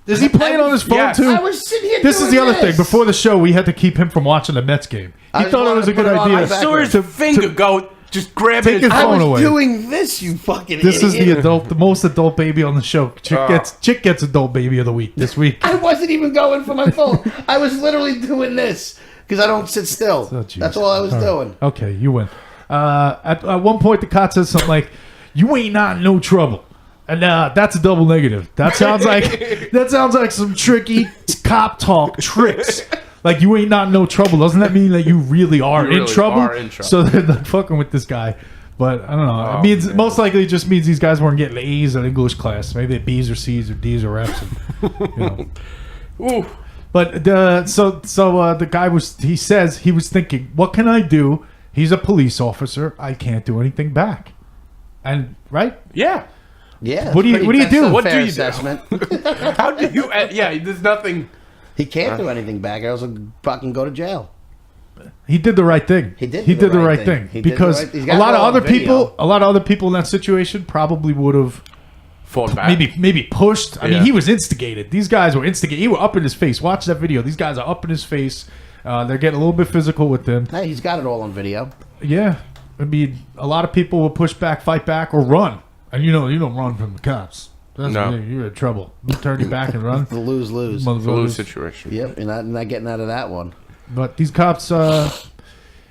Is he playing on his phone Yes. too? I was sitting here This is doing the other thing. this. Before the show, we had to keep him from watching the Mets game. He I thought it wanted was a to put good it on idea. my I saw his finger go, just grabbing Take his his I phone was away. doing this, you fucking This is idiot. the most adult baby on the show. Chick gets adult baby of the week this week. I wasn't even going for my phone. I was literally doing this because I don't sit still. Oh, jeez. That's all I was doing. Okay, you win. At one point, the cop says something like, "You ain't not in no trouble," and that's a double negative. That sounds like some tricky cop talk tricks. Like, you ain't not in no trouble. Doesn't that mean that you really are, You really in, trouble? are in trouble. So they're like fucking with this guy. But I don't know. Oh, it means man. most likely it just means these guys weren't getting A's in English class. Maybe they're B's or C's or D's or F's. And, you know. Ooh. But the guy he says he was thinking, what can I do? He's a police officer. I can't do anything back. And right? Yeah. Yeah. What do you do? What do Fair you do? assessment. How do you... yeah, there's nothing... He can't do anything back. I also fucking go to jail. He did the right thing. He did the the right right thing thing. He did the because right- he's a got lot it of all on video. other people in that situation probably would have Fought back. maybe pushed. I mean, Yeah. he was instigated. These guys were instigated. He were up in his face. Watch that video. These guys are up in his face. They're getting a little bit physical with him. Hey, he's got it all on video. Yeah, I mean, a lot of people will push back, fight back, or run. And you don't run from the cops. That's No. You're in trouble. You turn your back and run. The lose-lose. It's a lose Motherfuckers. situation. Yep, you're not getting out of that one. But these cops, they're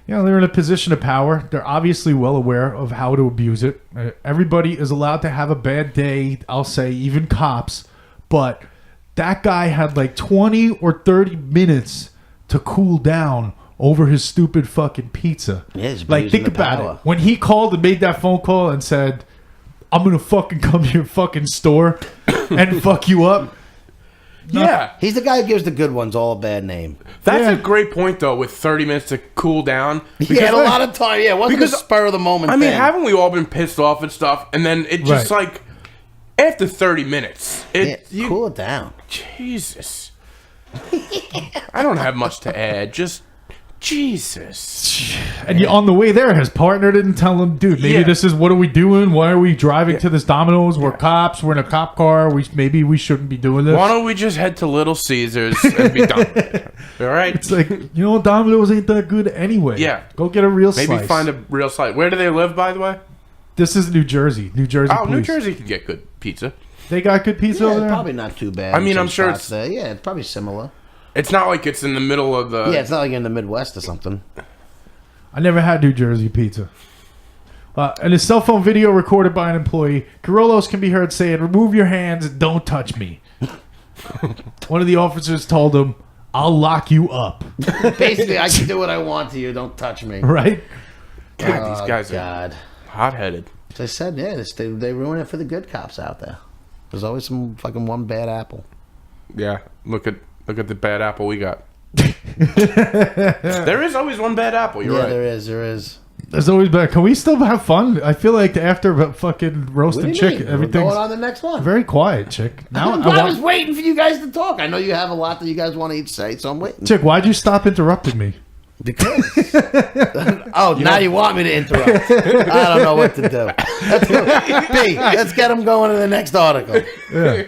in a position of power. They're obviously well aware of how to abuse it. Everybody is allowed to have a bad day, I'll say, even cops. But that guy had like 20 or 30 minutes to cool down over his stupid fucking pizza. Yeah, he's like, abusing think the about power. it. When he called and made that phone call and said, "I'm going to fucking come to your fucking store and fuck you up." Yeah. He's the guy who gives the good ones all a bad name. That's Yeah. a great point, though, with 30 minutes to cool down. He had a lot of time. Yeah, it wasn't a because- spur of the moment I mean, thing. haven't we all been pissed off and stuff? And then it just Right. like, after 30 minutes, Cool it down. Jesus. I don't have much to add. Just Jesus. And on the way there, his partner didn't tell him, dude, maybe this is, what are we doing? Why are we driving to this Domino's? We're cops. We're in a cop car. Maybe we shouldn't be doing this. Why don't we just head to Little Caesars and be done with it? All right? It's like, Domino's ain't that good anyway. Yeah. Go get a real Maybe slice. find a real slice. Where do they live, by the way? This is New Jersey. New Jersey Oh, New police. Jersey can get good pizza. They got good pizza over there? Probably not too bad. I mean, in I'm some sure spots there. Yeah, it's probably similar. It's not like it's in the middle of the... Yeah, it's not like in the Midwest or something. I never had New Jersey pizza. In a cell phone video recorded by an employee, Carollos can be heard saying, "Remove your hands and don't touch me." One of the officers told him, "I'll lock you up." Basically, I can do what I want to you. Don't touch me. Right? God, these guys are God. hot-headed. As I said, yeah, they ruin it for the good cops out there. There's always some fucking one bad apple. Yeah, look at the bad apple we got. There is always one bad apple. You're right. There is. There's always been. Can we still have fun? I feel like after fucking roasted chick, We're everything's going on the next one. very quiet, chick. Now I was waiting for you guys to talk. I know you have a lot that you guys want to each say, so I'm waiting. Chick, why'd you stop interrupting me? Because. Now you want me to interrupt. I don't know what to do. Let's get them going to the next article. Yeah.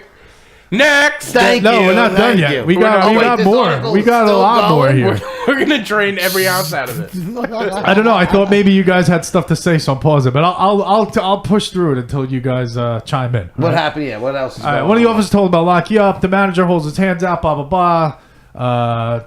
Next! Thank you. No, we're not done thank yet. you. We got this more. article We is got a still lot more going? here. We're going to drain every ounce out of it. I don't know. I thought maybe you guys had stuff to say, so I'm pausing. But I'll push through it until you guys chime in. What right? happened? Yeah. What else is All right. going One of the on? officers told him about lock you up. The manager holds his hands out. Blah blah blah.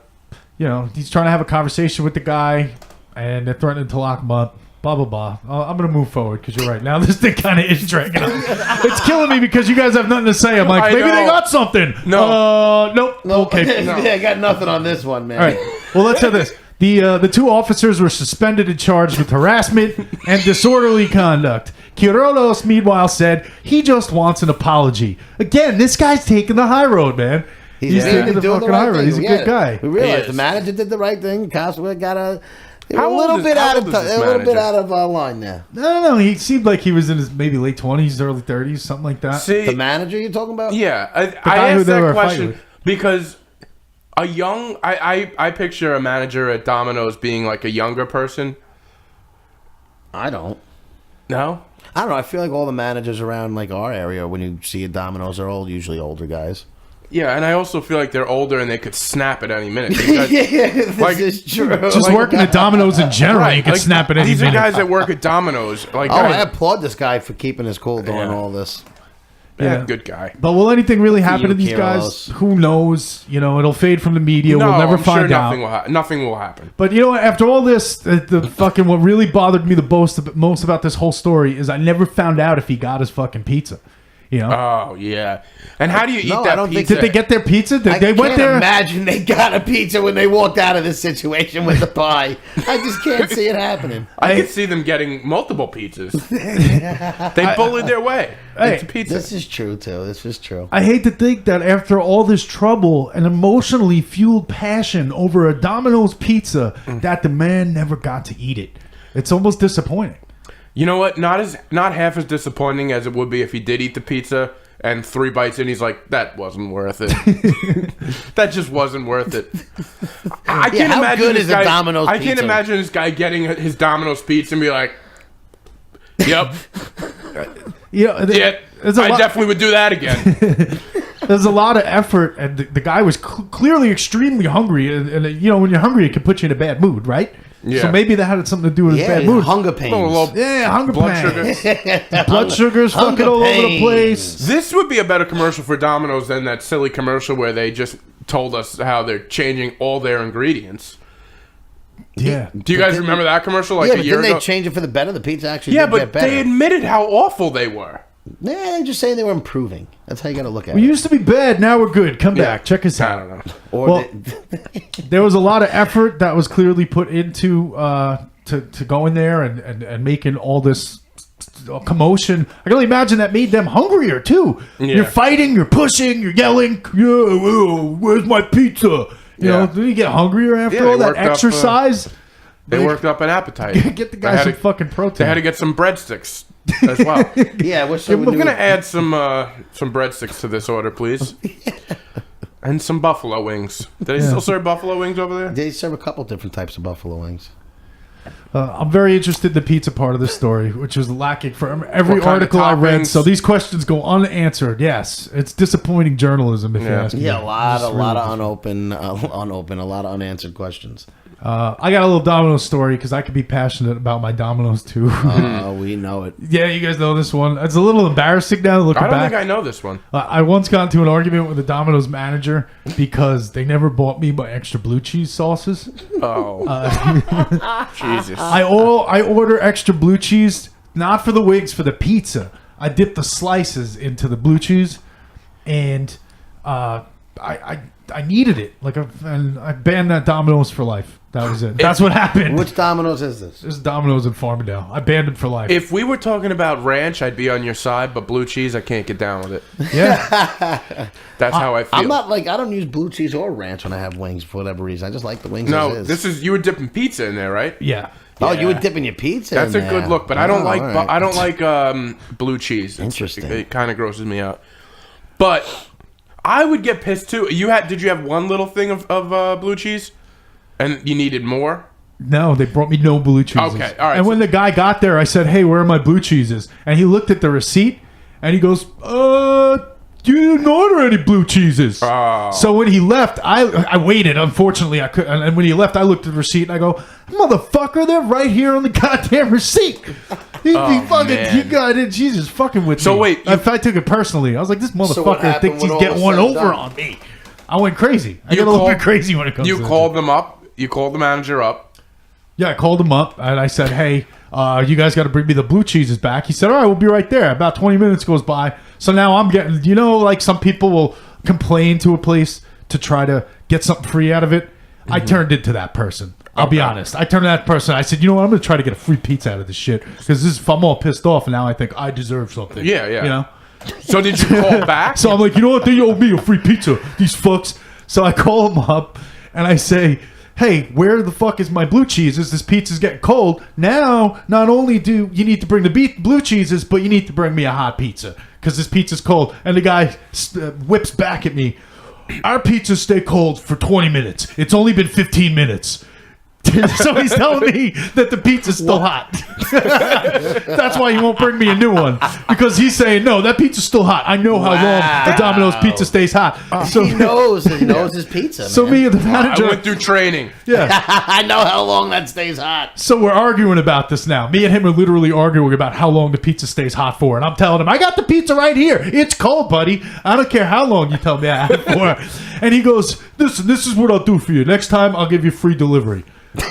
He's trying to have a conversation with the guy, and they're threatening to lock him up. Blah blah blah. I'm gonna move forward because you're right. Now this thing kind of is dragging on. It's killing me because you guys have nothing to say. I'm like, I maybe know. they got something. Nope. Okay. Yeah, I got nothing on this one, man. All right. Well, let's have this. The two officers were suspended and charged with harassment and disorderly conduct. Quirolos, meanwhile, said he just wants an apology. Again, this guy's taking the high road, man. He's taking the doing fucking high road. He's a good guy. We He realized is. the manager did the right thing. Cops got a How little old bit is- how out of old is this a little bit manager? out of line there. No. He seemed like he was in his maybe late 20s, early 30s, something like that. See, The manager you're talking about? yeah, I guy who asked they were that fighting question with. because a young... I picture a manager at Domino's being like a younger person. I don't. No? I don't know. I feel like all the managers around like our area, when you see a Domino's, are all usually older guys. Yeah, and I also feel like they're older and they could snap at any minute. These guys- This Like- is true. Just working at Domino's in general, you can like, snap at any these minute. are guys that work at Domino's. Like, Oh, I guys, applaud this guy for keeping his cool during Yeah. all this. Yeah. good guy. But will anything really happen to you, these guys? Kiros. Who knows? It'll fade from the media. No, we'll never I'm sure find out. nothing will happen. But you know what? After all this, the fucking what really bothered me the most about this whole story is I never found out if he got his fucking pizza. Oh yeah. And how do you eat No, I that don't think- pizza? Did they get their pizza? I They went can't there. imagine they got a pizza when they walked out of this situation with the pie. I just can't see it happening. I could see them getting multiple pizzas. They bullied their way into pizza. This is true, too. This is true. I hate to think that after all this trouble and emotionally fueled passion over a Domino's pizza, that the man never got to eat it. It's almost disappointing. You know what? Not half as disappointing as it would be if he did eat the pizza and 3 bites in, he's like, that wasn't worth it. That just wasn't worth it. I can't how imagine good this is a guy, Domino's I can't pizza? imagine this guy getting his Domino's pizza and be like, yep, Yeah, I definitely would do that again. There's a lot of effort, and the guy was clearly extremely hungry. And when you're hungry, it can put you in a bad mood, right? Yeah. So maybe that had something to do with his bad mood. hunger pains. A little Yeah, hunger blood pains. sugar. Blood sugar's Hunger fucking all over the pains. place. This would be a better commercial for Domino's than that silly commercial where they just told us how they're changing all their ingredients. Yeah. Do you guys remember that commercial like Yeah, a but year didn't ago? they change it for the better? The pizza actually Yeah, did but get better. they admitted how awful they were. Yeah, they're just saying they were improving. That's how you got to look at We it. used to be bad, now we're good. Come back. Check us I out. don't know. Or Well, there was a lot of effort that was clearly put into to go in there and making all this commotion. I can only imagine that made them hungrier too. Yeah. You're fighting, you're pushing, you're yelling. Yeah, where's my pizza? Do you get hungrier after Yeah, all they that worked up, exercise? They worked up an appetite. Get the guy some fucking protein. They had to get some breadsticks as well. yeah, we're We're gonna add some breadsticks to this order, please. And some buffalo wings. Do they still serve buffalo wings over there? They serve a couple different types of buffalo wings. I'm very interested in the pizza part of the story, which was lacking from every What kind of article I read. toppings? So these questions go unanswered. Yes, it's disappointing journalism if you ask me. Yeah, a lot It's of really a lot of unanswered questions. I got a little Domino's story because I could be passionate about my Domino's too. We know it. Yeah, you guys know this one. It's a little embarrassing now looking I don't back. think I know this one. I once got into an argument with the Domino's manager because they never bought me my extra blue cheese sauces. Oh. Jesus. I order extra blue cheese, not for the wings, for the pizza. I dip the slices into the blue cheese, and I needed it. And I banned that Domino's for life. That was it. That's what happened. Which Domino's is this? This is Domino's in Farmingdale. I banned it for life. If we were talking about ranch, I'd be on your side, but blue cheese, I can't get down with it. Yeah. That's how I feel. I'm not I don't use blue cheese or ranch when I have wings for whatever reason. I just like the wings No, as is. you were dipping pizza in there, right? Yeah. Oh, Yeah. you were dipping your pizza That's in a there. good look, but I don't like all right. I don't like blue cheese. Interesting. It kind of grosses me out. But I would get pissed too. Did you have one little thing of blue cheese, and you needed more? No, they brought me no blue cheeses. Okay, all right, And so- when the guy got there, I said, "Hey, where are my blue cheeses?" And he looked at the receipt, and he goes, you didn't order any blue cheeses." Oh. So when he left, I waited. Unfortunately, I couldn't. And when he left, I looked at the receipt, and I go, "Motherfucker, they're right here on the goddamn receipt." He man. Jesus fucking with So me. wait, I took it personally. I was like, "This what motherfucker happened thinks he's when all getting was one said and over done? on me." I went crazy. I You get a little called- bit crazy when it comes to You this. called them up. You called the manager up. Yeah, I called him up and I said, "Hey, you guys got to bring me the blue cheeses back." He said, "All right, we'll be right there." About 20 minutes goes by. So now I'm getting, like some people will complain to a place to try to get something free out of it. I turned into that person. I'll be honest. I turned to that person. I said, "You know what? I'm going to try to get a free pizza out of this shit because I'm all pissed off and now I think I deserve something." Yeah. You know? So did you call back? So I'm like, "You know what? They owe me a free pizza, these fucks." So I call them up and I say, "Hey, where the fuck is my blue cheeses? This pizza's getting cold. Now, not only do you need to bring the blue cheeses, but you need to bring me a hot pizza because this pizza's cold." And the guy whips back at me. "Our pizzas stay cold for 20 minutes. It's only been 15 minutes." So he's telling me that the pizza's still hot. That's why he won't bring me a new one. Because he's saying, "No, that pizza's still hot. I know how long the Domino's pizza stays hot." So He knows his pizza. So man. me and the I manager, went through training. yeah. I know how long that stays hot. So we're arguing about this now. Me and him are literally arguing about how long the pizza stays hot for. And I'm telling him, "I got the pizza right here. It's cold, buddy. I don't care how long you tell me I have it for." And he goes, "Listen, this is what I'll do for you. Next time, I'll give you free delivery."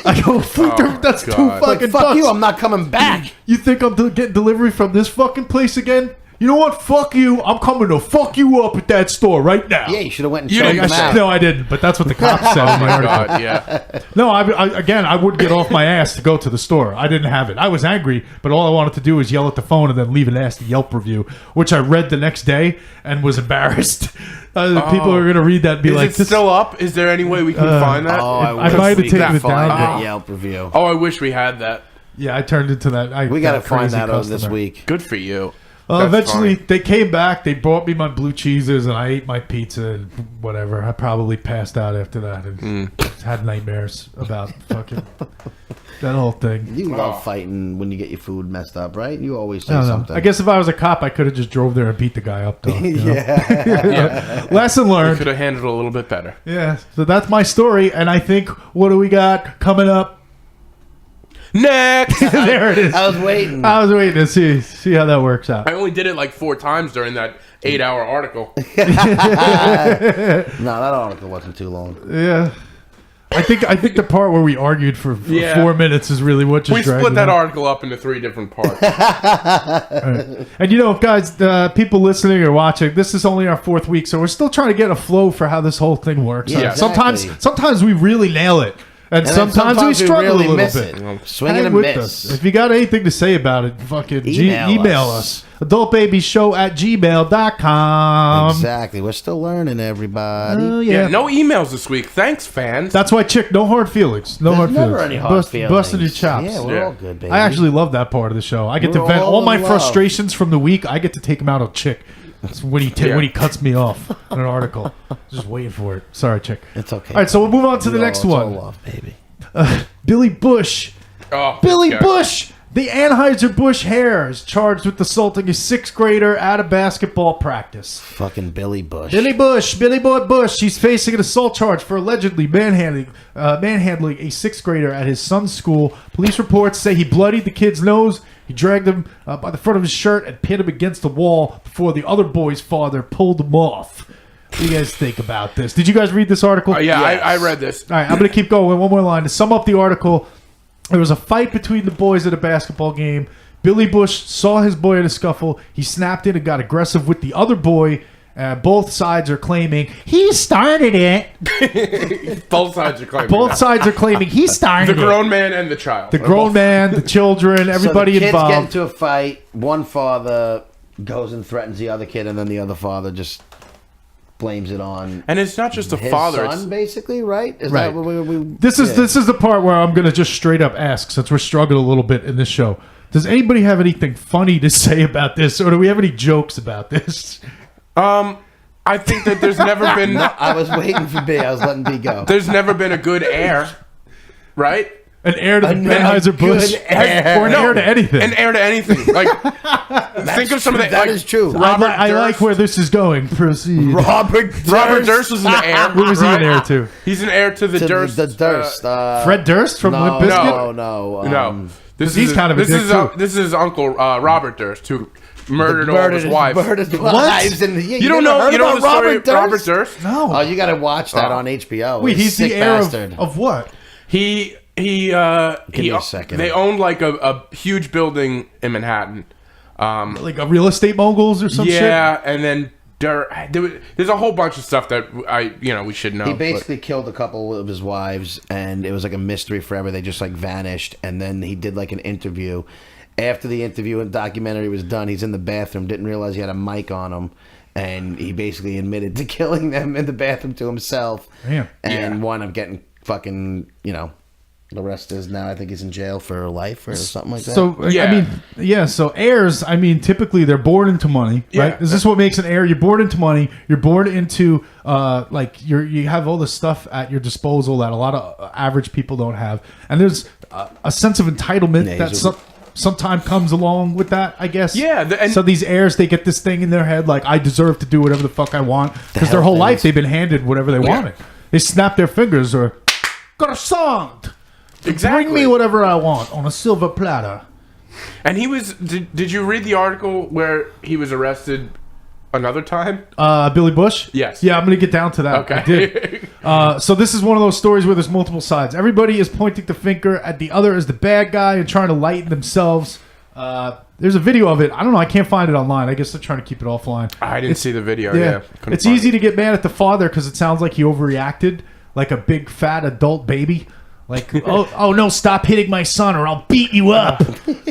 I go, "That's God. too Like, fucking fuck bucks. you, I'm not coming back. You think I'm getting delivery from this fucking place again? You know what? Fuck you. I'm coming to fuck you up at that store right now." Yeah, you should have went and You checked didn't him say- out. No, I didn't. But that's what the cops said in the article. God, yeah. No, I would get off my ass to go to the store. I didn't have it. I was angry, but all I wanted to do was yell at the phone and then leave a nasty Yelp review, which I read the next day and was embarrassed. People are going to read that and be Is like, it still up? Is there any way we can find that? Oh, I wish might have we taken could it down. find but- that Yelp review. Oh, I wish we had that. Yeah, I turned into that. We got to that find crazy that out this customer. week. Good for you. That's Eventually, fine. they came back. They brought me my blue cheeses, and I ate my pizza and whatever. I probably passed out after that and had nightmares about fucking that whole thing. You love fighting when you get your food messed up, right? You always say I don't know. something. I guess if I was a cop, I could have just drove there and beat the guy up, though. you know? Yeah. Lesson You learned. could have handled it a little bit better. Yeah, so that's my story, and I think what do we got coming up? Next! There it is. I was waiting. I was waiting to see how that works out. I only did it like 4 times during that 8-hour article. No, that article wasn't too long. Yeah, I think the part where we argued for Yeah. 4 minutes is really what just We dragged split it that out. article up into 3 different parts. And guys, people listening or watching, this is only our 4th week, so we're still trying to get a flow for how this whole thing works. Yeah, Sometimes we really nail it, and And then sometimes we struggle really a little miss bit. it. Swing Hang and a with miss. us. If you got anything to say about it, fucking Email email us. us. adultbabyshow@gmail.com. Exactly. We're still learning, everybody. Oh, yeah, yeah. no emails this week. Thanks, fans. That's why, chick, no hard feelings. No There's hard never feelings. any hard feelings. Busting your chops. Yeah, we're Yeah. all good, baby. I actually love that part of the show. I get to We're vent all all my in love. frustrations from the week. I get to take them out on chick. That's when he cuts me off in an article. Just waiting for it. Sorry, chick. It's okay. All right, so we'll move on to the next It's one. all love, baby. Billy Bush. Oh, Billy okay. Bush, the Anheuser-Busch Hair, is charged with assaulting a 6th grader at a basketball practice. Fucking Billy Bush. Billy Boy Bush. He's facing an assault charge for allegedly manhandling a 6th grader at his son's school. Police reports say he bloodied the kid's nose. He dragged him by the front of his shirt and pinned him against the wall before the other boy's father pulled him off. What do you guys think about this? Did you guys read this article? Yeah, Yes. I read this. All right, I'm going to keep going. One more line. To sum up the article, there was a fight between the boys at a basketball game. Billy Bush saw his boy in a scuffle. He snapped in and got aggressive with the other boy. Both sides are claiming he started it. Both sides are claiming Both that. sides are claiming he started The it. grown man and the child. The grown man, the children, everybody so the kids involved. get into a fight. One father goes and threatens the other kid, and then the other father just blames it on And it's not just a his father. son, basically, right? Is Right. that what we This is the part where I'm going to just straight up ask, since we're struggling a little bit in this show. Does anybody have anything funny to say about this, or do we have any jokes about this? I think that there's never been I was waiting for B. I was letting B go. there's never been a good heir, right? An heir to the Another Anheuser-Busch? good heir. Or an heir to anything? An heir to anything. Like think of some of the That like, is true. I like where this is going. Proceed. Robert Durst was an heir. Who was he an heir to? He's an heir to the Durst. The Durst. Fred Durst from Limp Bizkit? No. No. he's kind of a dick, too. This is Uncle Robert Durst who murdered all of his wives. Murdered wives. And, yeah, You don't know the story of Robert Durst? Durst? No. Oh, you got to watch that on HBO. Wait, he's Sick the heir bastard. of what? He me a second. They owned like a huge building in Manhattan. Like a real estate moguls or some shit? Yeah, and then there's a whole bunch of stuff that we should know. He but- basically killed a couple of his wives, and it was like a mystery forever. They just like vanished, and then he did like an interview. After the interview and documentary was done, he's in the bathroom, didn't realize he had a mic on him, and he basically admitted to killing them in the bathroom to himself. Damn. And wound up getting fucking, the rest is now I think he's in jail for life or something like that. So, Yeah. so heirs, typically they're born into money, right? Yeah. Is this what makes an heir? You're born into money. You're born into, you have all the stuff at your disposal that a lot of average people don't have. And there's a sense of entitlement that sometimes comes along with that, I guess. Yeah. So these heirs, they get this thing in their head, like, I deserve to do whatever the fuck I want. Because their whole hell life is- they've been handed whatever they wanted. They snap their fingers or, croissant. Exactly. Bring me whatever I want on a silver platter. And he was. Did you read the article where he was arrested another time? Billy Bush? Yes. Yeah, I'm going to get down to that. Okay. I did. So this is one of those stories where there's multiple sides. Everybody is pointing the finger at the other as the bad guy and trying to lighten themselves. There's a video of it. I don't know. I can't find it online. I guess they're trying to keep it offline. I didn't see the video. Yeah. Yeah. Couldn't It's find easy it. to get mad at the father because it sounds like he overreacted, like a big fat adult baby. Like, oh no, stop hitting my son or I'll beat you up.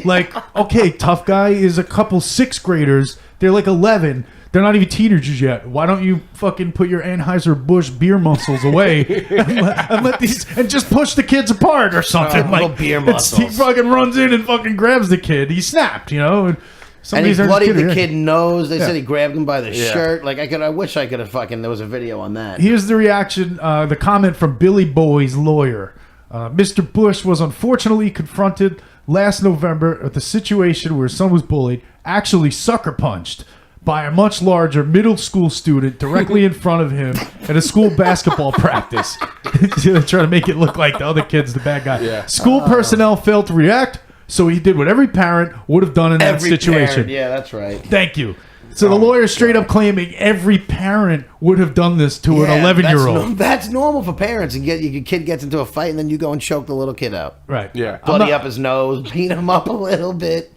Like, okay, tough guy is a couple 6th graders. They're like 11. They're not even teenagers yet. Why don't you fucking put your Anheuser-Busch beer muscles away and let these and just push the kids apart or something? Little beer muscles. He fucking runs in and fucking grabs the kid. He snapped, And And he somebody's bloodied the yeah. kid nose. They Yeah. said he grabbed him by the Yeah. shirt. Like I wish I could have fucking. There was a video on that. Here's the reaction, the comment from Billy Boy's lawyer. Mr. Bush was unfortunately confronted last November at the situation where his son was bullied, actually sucker punched by a much larger middle school student directly in front of him at a school basketball practice. They're trying to make it look like the other kid's the bad guy. Yeah. School personnel failed to react, so he did what every parent would have done in that situation. Parent, yeah, that's right. Thank you. So the lawyer straight up claiming every parent would have done this to an 11-year-old. That's normal for parents. And your kid gets into a fight, and then you go and choke the little kid out. Right. Yeah. Bloody up his nose, beat him up a little bit.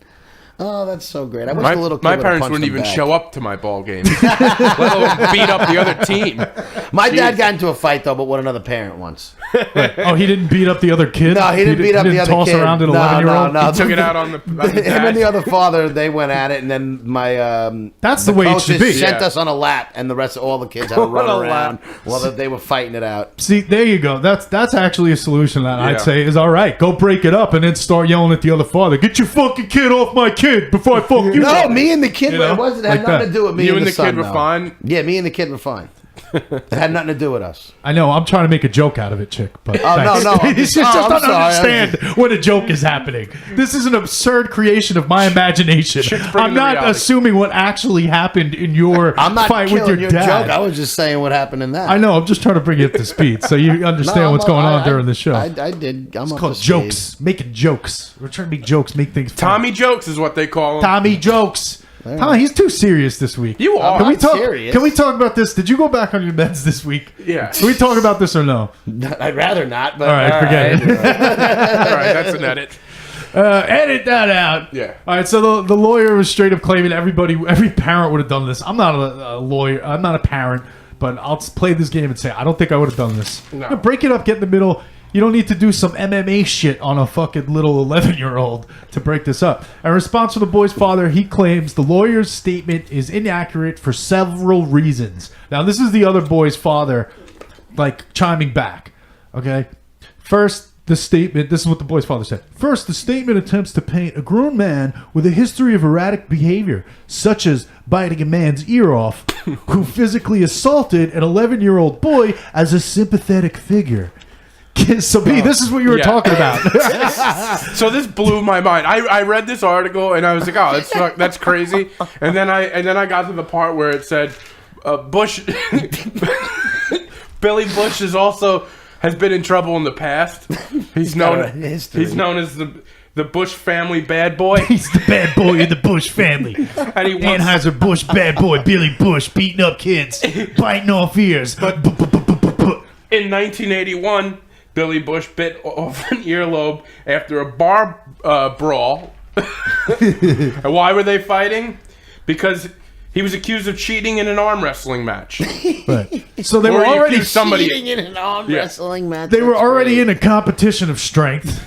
Oh, that's so great. I wish the little kid My would've parents punched wouldn't him even back. show up to my ball games, let alone beat up the other team. My dad got into a fight, though, but with another parent once. Oh, he didn't beat up the other kid? No, he didn't beat up the other toss kid. around an No, 11-year-old? no. He took it out on the Him and the other father, they went at it, and then my That's the way it should coaches be. sent Yeah. us on a lap, and the rest of all the kids had to What run a around lap. while they were fighting it out. See, there you go. That's actually a solution that Yeah. I'd say is all right. Go break it up and then start yelling at the other father. Get your fucking kid off my kid. kid before I fuck you. No, me and the kid. You know? It wasn't. It Like had nothing that. to do with me. You and and the son, kid were though. fine? Yeah, me and the kid were fine. It had nothing to do with us. I know. I'm trying to make a joke out of it, chick. But Oh, thanks. no, I'm It's just- just I'm don't sorry. understand when a joke is happening. This is an absurd creation of my imagination. bringing I'm the not reality. assuming what actually happened in your I'm not fight with killing your your dad. joke. I was just saying what happened in that. I know. I'm just trying to bring you up to speed so you understand No, what's going on during the show. I did. I'm It's up called to speed. jokes. Making jokes. We're trying to make jokes, make things fun. Tommy jokes is what they call him. Tommy jokes. Tommy, he's too serious this week. You are. Can we not talk? serious. Can we talk about this? Did you go back on your meds this week? Yeah. Can we talk about this or no? I'd rather not. But All right, forget it. All right, that's an edit. Edit that out. Yeah. All right. So the lawyer was straight up claiming every parent would have done this. I'm not a lawyer. I'm not a parent, but I'll play this game and say I don't think I would have done this. No. Break it up. Get in the middle. You don't need to do some MMA shit on a fucking little 11-year-old to break this up. In response to the boy's father, he claims the lawyer's statement is inaccurate for several reasons. Now, this is the other boy's father, like, chiming back. Okay? First, the statement, this is what the boy's father said. First, the statement attempts to paint a grown man with a history of erratic behavior, such as biting a man's ear off, who physically assaulted an 11-year-old boy as a sympathetic figure. So, B, this is what you were Yeah. talking about. So this blew my mind. I read this article and I was like, oh, that's crazy. And then I got to the part where it said, Bush, Billy Bush has been in trouble in the past. He's got known a history. he's known as the Bush family bad boy. He's the bad boy in the Bush family. And he wants, Anheuser-Busch bad boy, Billy Bush, beating up kids, biting off ears. in 1981, Billy Bush bit off an earlobe after a bar brawl. And why were they fighting? Because he was accused of cheating in an arm wrestling match. Right. So they Or were he already accused somebody. Cheating in an arm wrestling match. They were That's already great. in a competition of strength.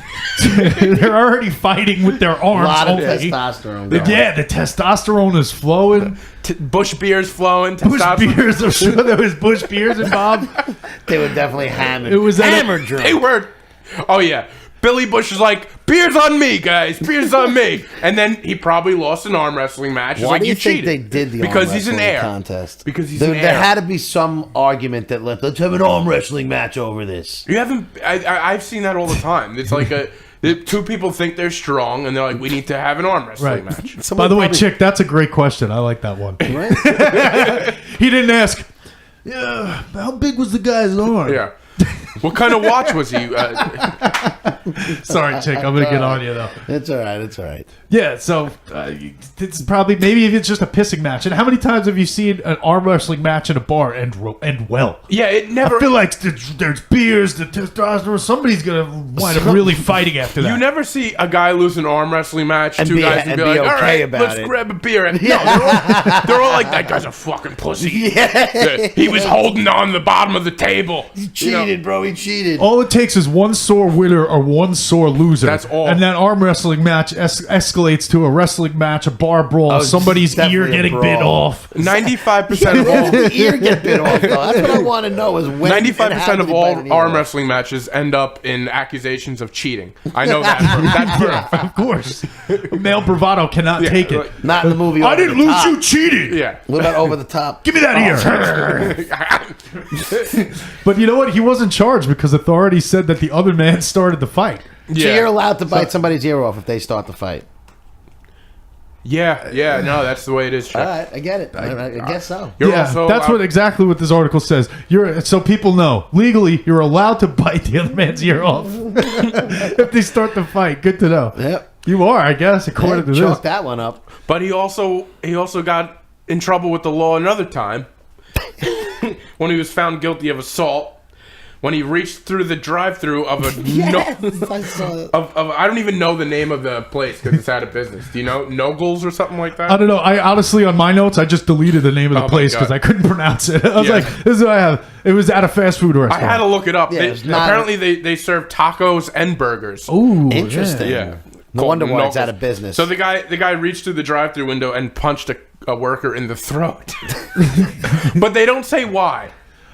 They're already fighting with their a arms lot of only. testosterone. going. Yeah, the testosterone is flowing. Bush beers flowing. Bush testosterone- beers, I'm sure there was Bush beers involved. They were definitely hammered. It was at a- hammered drunk. They were. Oh yeah. Billy Bush was like, beers on me, guys. Beers on me. And then he probably lost an arm wrestling match. It's Why like, do you think cheated. they did the Because arm he's an wrestling heir. contest? Because he's there, an there heir. had to be some argument that let's have an arm wrestling match over this. You haven't. I've seen that all the time. It's like two people think they're strong, and they're like, we need to have an arm wrestling Right. match. By the way, chick, that's a great question. I like that one. Right? He didn't ask, yeah, how big was the guy's arm? Yeah. What kind of watch was he? Sorry, chick, I'm going to get on you, though. It's all right. It's all right. Yeah, so it's probably, maybe if it's just a pissing match. And how many times have you seen an arm wrestling match in a bar end well? Yeah, it never. I feel like there's beers, the testosterone, somebody's going to wind up really fighting after that. You never see a guy lose an arm wrestling match. And Two be- guys and be be like, all okay right, about let's it." grab a beer. And no, they're all like, that guy's a fucking pussy. Yeah. He was holding on the bottom of the table. He cheated, bro. He cheated. All it takes is one sore winner or one sore loser. That's all. And that arm wrestling match escalates to a wrestling match, a bar brawl, Oh, somebody's definitely ear a getting bit brawl. off. 95% of all. the ear get bit off, though. That's what I want to know is when. 95% of all all arm wrestling matches end up in accusations of cheating. I know that. That's for a fact. Of course. Male bravado cannot take it. like- Not in the movie. I Over didn't the lose, Top. you cheated. Yeah. What about Over the Top? Give me that ear. But you know what? He wasn't charged because authorities said that the other man started the fight. So you're allowed to bite somebody's ear off if they start the fight. Yeah, no, that's the way it is. Chuck. All right, I get it. I guess so. You're Yeah, also that's exactly what this article says. So people know legally you're allowed to bite the other man's ear off if they start the fight. Good to know. Yep. You are, I guess, according to Chalk this. that one up. But he also got in trouble with the law another time when he was found guilty of assault. When he reached through the drive-through of a I saw it. I don't even know the name of the place because it's out of business. Do you know Nogles or something like that? I don't know. I honestly, on my notes, I just deleted the name of the my place God. because I couldn't pronounce it. I was Yeah. like, this is what I have. It was at a fast food I restaurant. had to look it up. Yeah, it's not- Apparently, they serve tacos and burgers. Ooh, Interesting. Yeah. No wonder why it's Nogles. out of business. So the guy reached through the drive-through window and punched a worker in the throat. But they don't say why.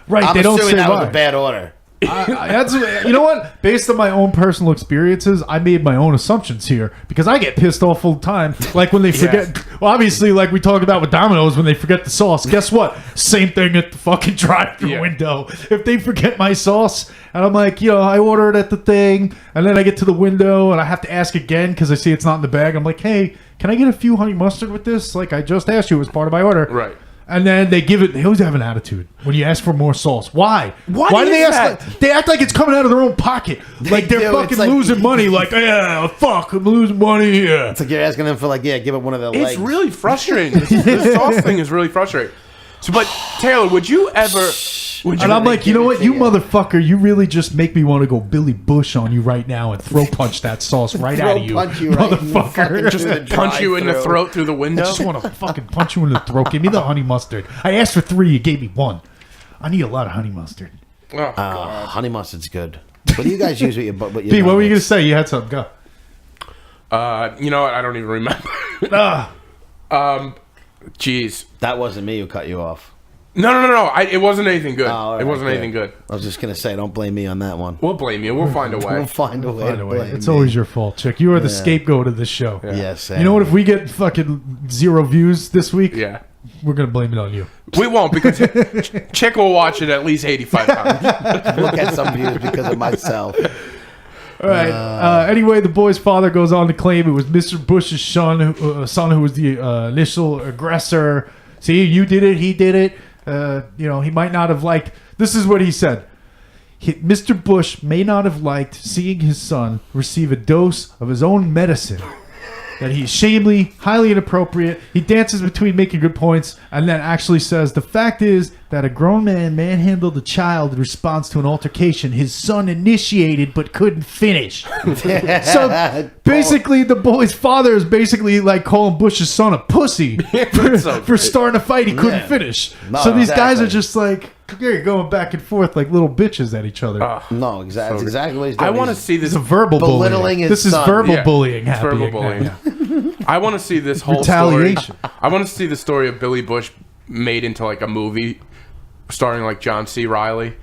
Right, I'm they don't assuming say that why. was a bad order. That's, you know what? Based on my own personal experiences, I made my own assumptions here because I get pissed off all the time. Like when they forget, well, obviously, like we talked about with Domino's, when they forget the sauce. Guess what? Same thing at the fucking drive-thru window. If they forget my sauce, and I'm like, I order it at the thing, and then I get to the window and I have to ask again because I see it's not in the bag. I'm like, hey, can I get a few honey mustard with this? Like I just asked you, it was part of my order. Right. And then they give it. They always have an attitude when you ask for more sauce. Why? What Why do is they ask? that? They act like it's coming out of their own pocket. Like they're do. fucking It's like- losing money. Like, yeah, fuck, I'm losing money here. It's like you're asking them for give it one of the legs. It's really frustrating. This sauce thing is really frustrating. So, but Taylor, would you ever? And I'm like, you know what, you motherfucker, you really just make me want to go Billy Bush on you right now and throw punch that sauce right out of you, punch you right in the motherfucker. fucking- just punch you in the throat through the window? I just want to fucking punch you in the throat. Give me the honey mustard. I asked for 3, you gave me 1. I need a lot of honey mustard. Oh, God. Honey mustard's good. What do you guys use with your? P, what were you gonna say? You had something. Go. You know what? I don't even remember. Jeez. That wasn't me who cut you off. No. It wasn't anything good. all right, It wasn't anything good. I was just gonna say, don't blame me on that one. We'll blame you. We'll find a way. We'll find a way. By to the way, blame it's me. always your fault, chick. You are the scapegoat of this show. Yes. You know what? If we get fucking 0 views this week, Yeah. we're gonna blame it on you. We won't because Chick will watch it at least 85 times. We'll get some views because of myself. All right. Anyway, the boy's father goes on to claim it was Mr. Bush's son who was the initial aggressor. See, you did it. He did it. He might not have liked. This is what he said. Mr. Bush may not have liked seeing his son receive a dose of his own medicine. That he's shamefully, highly inappropriate. He dances between making good points and then actually says, the fact is that a grown man manhandled a child in response to an altercation his son initiated but couldn't finish. So basically, the boy's father is basically like calling Bush's son a pussy for starting a fight he couldn't finish. No, so these guys exactly. are just like, you're going back and forth like little bitches at each other. No, exactly. That's exactly what he's doing. I want to He's- see this. It's a verbal belittling bullying. his This is son. verbal Yeah, bullying it's verbal happening. bullying. I want to see this whole story. Retaliation. I want to see the story of Billy Bush made into like a movie, starring like John C. Reilly,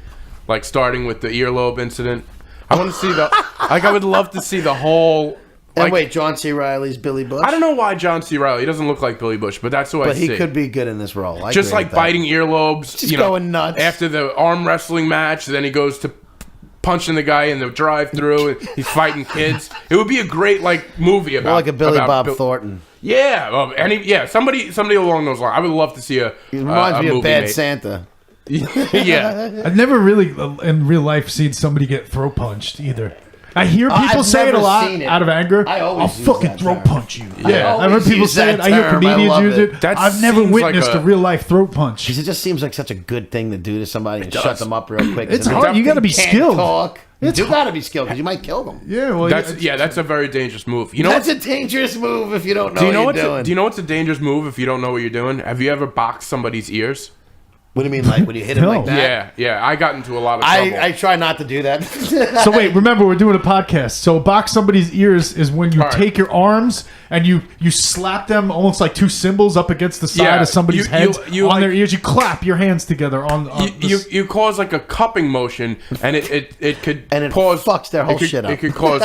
like starting with the earlobe incident. I want to see I would love to see the whole. And Like, wait, John C. Reilly's Billy Bush? I don't know why John C. Reilly. He doesn't look like Billy Bush, but that's who I But see. he could be good in this role. I Just agree like with that. biting earlobes, Just going nuts. After the arm wrestling match, then he goes to punching the guy in the drive-through, and he's fighting kids. It would be a great like movie about More like a Billy about Bob Thornton. Yeah, somebody along those lines. I would love to see He reminds a me movie of Bad made. Santa. Yeah, I've never really, in real life, seen somebody get throat punched either. I hear people I've say it a never lot seen it. out of anger. I always I'll use fucking that throat term. punch you. I Yeah, I've heard always people use say it. that I hear term. I comedians love use it. it. That I've never seems witnessed like a real life throat punch. Because it just seems like such a good thing to do to somebody and shut them up real quick. It's And hard. they You got to be can't skilled. Talk. It's You got to be skilled because you might kill them. Yeah, well, that's a very dangerous move. You know That's what's a dangerous move if you don't know do you know what what's you're doing. do you know what's a dangerous move if you don't know what you're doing? Have you ever boxed somebody's ears? What do you mean, like when you hit him No. like that? Yeah. I got into a lot of trouble. I try not to do that. So wait, remember we're doing a podcast. So box somebody's ears is when you All right. take your arms and you slap them almost like 2 cymbals up against the side Yeah, of somebody's you- head you on like- their ears. You clap your hands together on you cause like a cupping motion, and it could And it cause fucks their whole it could, shit up. It could cause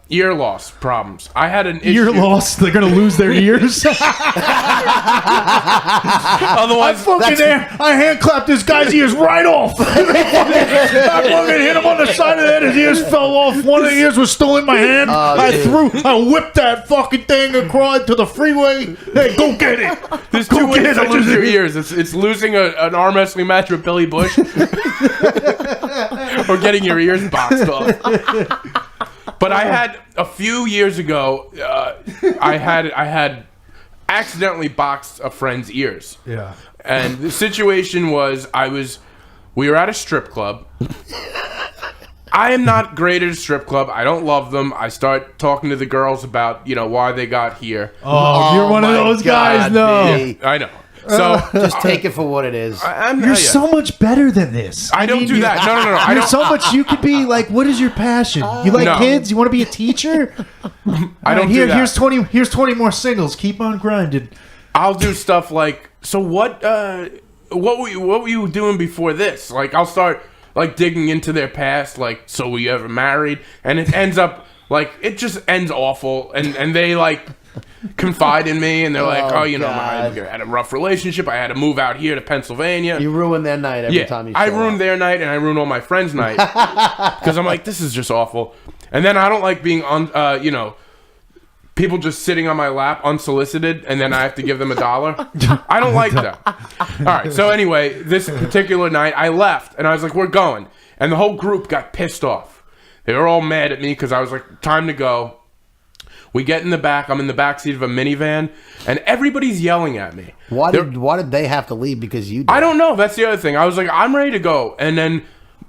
ear loss problems. I had an ear issue. loss. They're gonna lose their ears. Otherwise, I hand clapped this guy's ears right off. I fucking hit him on the side of the head. His ears fell off. One of the ears was still in my hand. I whipped that fucking thing across to the freeway. Hey, go get it. there's Go two ways get to it. lose your ears. It's losing an arm wrestling match with Billy Bush, or getting your ears boxed off. But I had a few years ago. I had accidentally boxed a friend's ears. Yeah. And the situation was, we were at a strip club. I am not great at a strip club. I don't love them. I start talking to the girls about, why they got here. Oh, you're one of my those God, guys. No. B. I know. So Just take it for what it is. You're so much better than this. I don't do that. No. I You're don't. so much. You could be like, what is your passion? You like No. kids? You want to be a teacher? I don't do that. Here's 20. Here's 20 more singles. Keep on grinding. I'll do stuff like, so what were you doing before this? Like, I'll start like digging into their past, like, so were you ever married? And it ends up like it just ends awful, and they like confide in me, and they're like, oh, you know, I had a rough relationship. I had to move out here to Pennsylvania. You ruin their night every time you show I ruined their night, and I ruined all my friends' night because I'm like, this is just awful. And then I don't like being on, you know, people just sitting on my lap unsolicited, and then I have to give them $1. I don't like that. All right. So anyway, this particular night, I left, and I was like, we're going, and the whole group got pissed off. They were all mad at me because I was like, time to go. We get in the back. I'm in the back seat of a minivan, and everybody's yelling at me. Why did they have to leave because you did? I don't know. That's the other thing. I was like, I'm ready to go. And then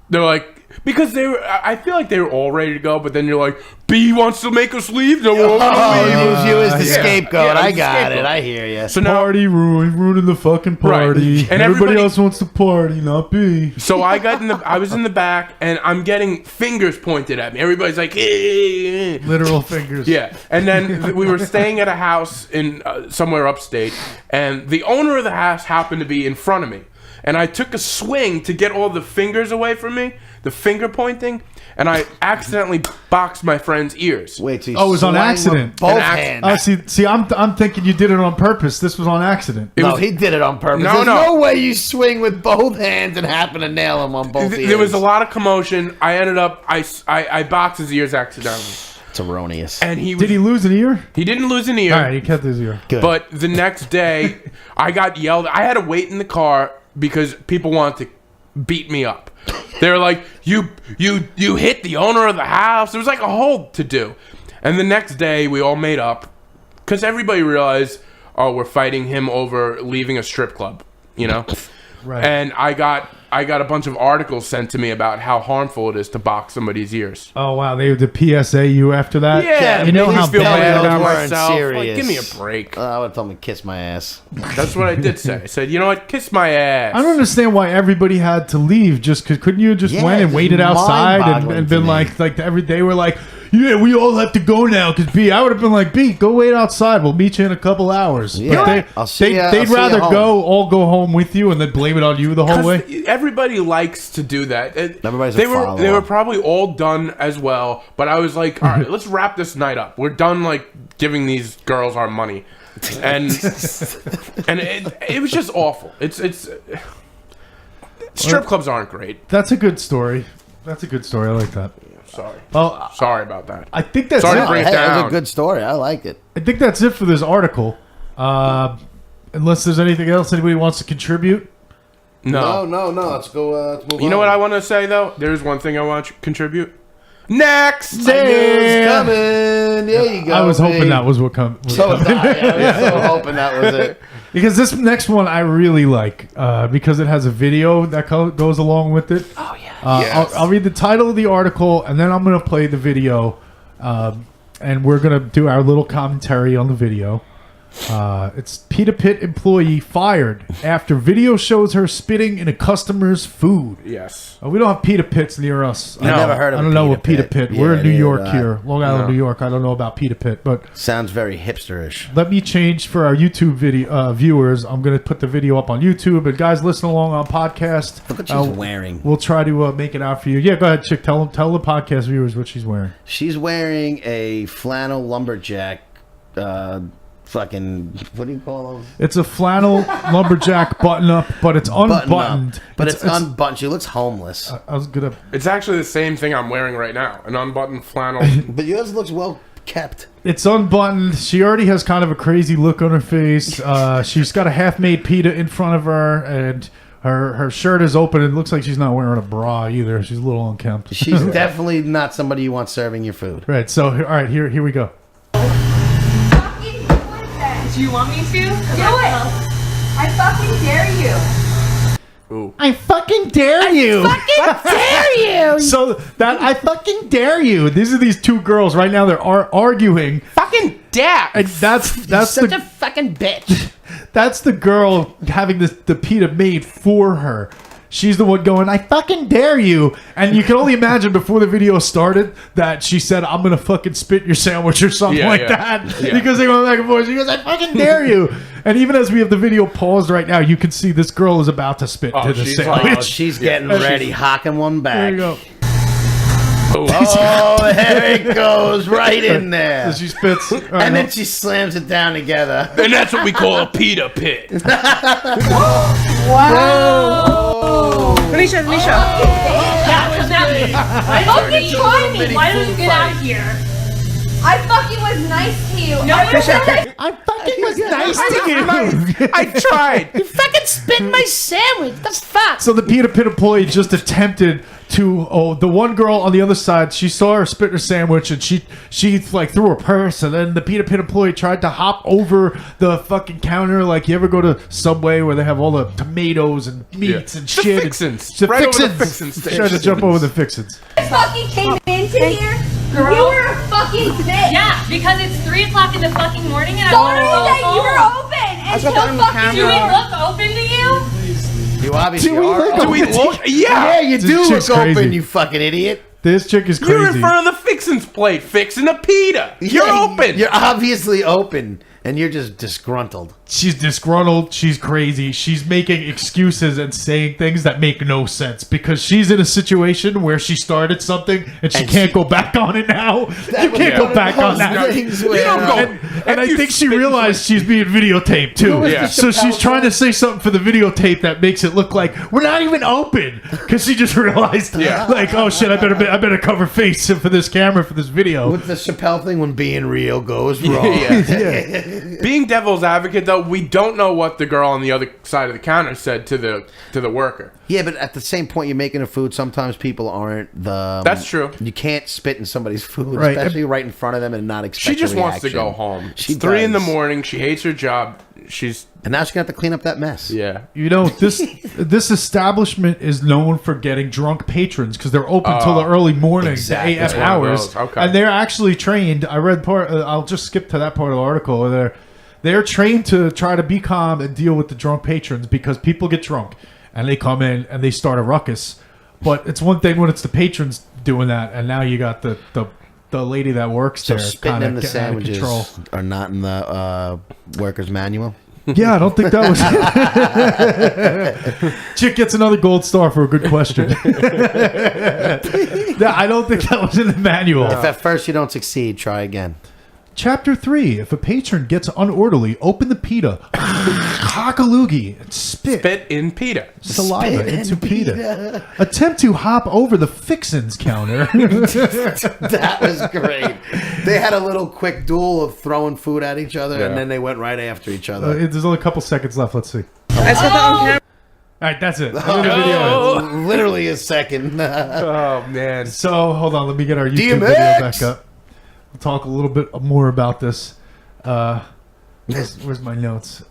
they're like, because they were, I feel like they were all ready to go, but then you're like, B wants to make us leave. No, we're all gonna leave. Use you as the scapegoat. Yeah, I got it. I hear you. So now, Party ruining the fucking party. Right. And everybody else wants to party, not B. So I was in the back, and I'm getting fingers pointed at me. Everybody's like, hey. Literal fingers. Yeah. And then we were staying at a house in somewhere upstate, and the owner of the house happened to be in front of me. And I took a swing to get all the fingers away from me, the finger pointing, and I accidentally boxed my friend's ears. Wait, so it was on accident. Both hands. See, I'm thinking you did it on purpose. This was on accident. He did it on purpose. There's no way you swing with both hands and happen to nail him on both ears. There was a lot of commotion. I ended up, I boxed his ears accidentally. It's erroneous. And did he lose an ear? He didn't lose an ear. All right, he kept his ear. Good. But the next day, I got yelled. I had to wait in the car because people wanted to beat me up. They were like, you hit the owner of the house. There was like a whole to-do. And the next day, we all made up because everybody realized, oh, we're fighting him over leaving a strip club, you know? Right. And I got a bunch of articles sent to me about how harmful it is to box somebody's ears. Oh wow, they did PSA you after that. Yeah, you know how feel bad about weren't myself. Like, serious. give me a break. I would have told him to kiss my ass. That's what I did say. I said, you know what, kiss my ass. I don't understand why everybody had to leave. Just couldn't you just Yeah, went and it's waited outside mind-boggling and to been me. like every day we're like, yeah, we all have to go now because B. I would have been like, B, go wait outside. We'll meet you in a couple hours. Yeah. But they'd rather all go home with you and then blame it on you the whole way. Everybody likes to do that. Everybody's they a were follower. they were probably all done as well. But I was like, all right, let's wrap this night up. We're done like giving these girls our money, and it was just awful. It's strip clubs aren't great. That's a good story. That's a good story. I like that. Sorry. Well, Sorry about that. I think that's Sorry to it. bring it Hey, that was down. a good story. I like it. I think that's it for this article. Unless there's anything else anybody wants to contribute. No. No. Let's go. Let's move on. You know what I want to say though? There's one thing I want to contribute. Next. It's coming. There you go. I was hoping babe. that was what come. So was I. I was so hoping that was it. Because this next one I really like because it has a video that goes along with it. Oh yeah. Yes. I'll read the title of the article and then I'm going to play the video, and we're going to do our little commentary on the video. It's Pita Pit employee fired after video shows her spitting in a customer's food. Yes. We don't have Pita Pits near us. I never heard of I a don't know Pita what Pita Pit. Pit. We're in New Yeah, York neither here, Long Island, No. New York. I don't know about Pita Pit, but Sounds very hipsterish. let me change for our YouTube video viewers. I'm going to put the video up on YouTube, and guys, listen along on podcast. Look what she's wearing. We'll try to make it out for you. Yeah, go ahead, Chick. Tell the podcast viewers what she's wearing. She's wearing a flannel lumberjack. Fucking what do you call them? It's a flannel lumberjack button up, but it's unbuttoned. But it's unbuttoned. She looks homeless. I was gonna. It's actually the same thing I'm wearing right now. An unbuttoned flannel. But yours looks well kept. It's unbuttoned. She already has kind of a crazy look on her face. She's got a half-made pita in front of her, and her shirt is open. It looks like she's not wearing a bra either. She's a little unkempt. She's definitely not somebody you want serving your food. Right. So, all right, here we go. Do you want me to? Do it! I fucking dare you! Ooh. I fucking dare you. Fucking dare you! So that I fucking dare you. These are these two girls right now. They're arguing. Fucking dad. And that's Such the a fucking bitch. that's the girl having the pita made for her. She's the one going, I fucking dare you. And you can only imagine before the video started that she said, I'm going to fucking spit in your sandwich or something that. Yeah. Because they went back and forth. She goes, I fucking dare you. And even as we have the video paused right now, you can see this girl is about to spit to the sandwich. Oh, she's getting ready, hocking one back. There you go. Oh, there it goes, right in there. So she spits. And then she slams it down together. And that's what we call a pita pit. Wow. Let me show. Fucking try me. Why don't you get out of here? I fucking was nice to you. No, I fucking was nice to you. I tried. You fucking spit in my sandwich. The fuck? So the pita pit employee just attempted to. The one girl on the other side, she saw her spit in her sandwich, and she like threw her purse, and then the pita pit employee tried to hop over the fucking counter. Like, you ever go to Subway where they have all the tomatoes and meats and The shit? fixins. The Right over the fixins. fixins Tried to jump over the fixins. I fucking came into here. Girl. You were a fucking bitch. Yeah, because it's 3 o'clock in the fucking morning and I Told want me to go that you were home. open got until that on the fucking. Do we look open to you? You obviously Do we are. look Do we look? Yeah, you This do look chick's crazy. open, you fucking idiot. This chick is You're in crazy. front of the fixins plate, fixing a pita. You're Yeah, open. You're obviously open, and you're just disgruntled. She's disgruntled. She's crazy. She's making excuses and saying things that make no sense because she's in a situation where she started something and she And can't she- go back on it now. You was can't one go of back on those that. things You where, don't go. And I you think she spit in realized she's being videotaped too. was Yeah. the So she's Chappelle trying to say something for the videotape that makes it look like we're not even open because she just realized, like, oh shit, I better cover face for this camera for this video. with the Chappelle thing when being real goes wrong. Being devil's advocate, though, we don't know what the girl on the other side of the counter said to the worker. Yeah, but at the same point, you're making a food. Sometimes people aren't the. That's true. You can't spit in somebody's food, Right. especially right in front of them, and not expect. She just a wants to reaction. go home. She It's 3 in the does. morning. She hates her job. She's And now she's gonna have to clean up that mess. yeah. You know, this establishment is known for getting drunk patrons because they're open till the early morning, exactly. the AM It's one of hours, those. Okay. and they're actually trained. I read part. I'll just skip to that part of the article. Where they're trained to try to be calm and deal with the drunk patrons because people get drunk and they come in and they start a ruckus. But it's one thing when it's the patrons doing that, and now you got the lady that works So there spitting kind in of the getting out of sandwiches control. are not in the workers' manual. Yeah, I don't think that was. Chick gets another gold star for a good question. Yeah, I don't think that was in the manual. If at first you don't succeed, try again. Chapter 3. If a patron gets unorderly, open the pita, cock a loogie, and spit Spit in pita. saliva Spit in into pita. pita. Attempt to hop over the fixins counter. That was great. They had a little quick duel of throwing food at each other, Yeah. and then they went right after each other. There's only a couple seconds left. Let's see. I saw that on camera. All right, that's it. End of the video. Literally a second. Oh man. So, hold on. Let me get our YouTube DMX. video back up. We'll talk a little bit more about this. Where's my notes?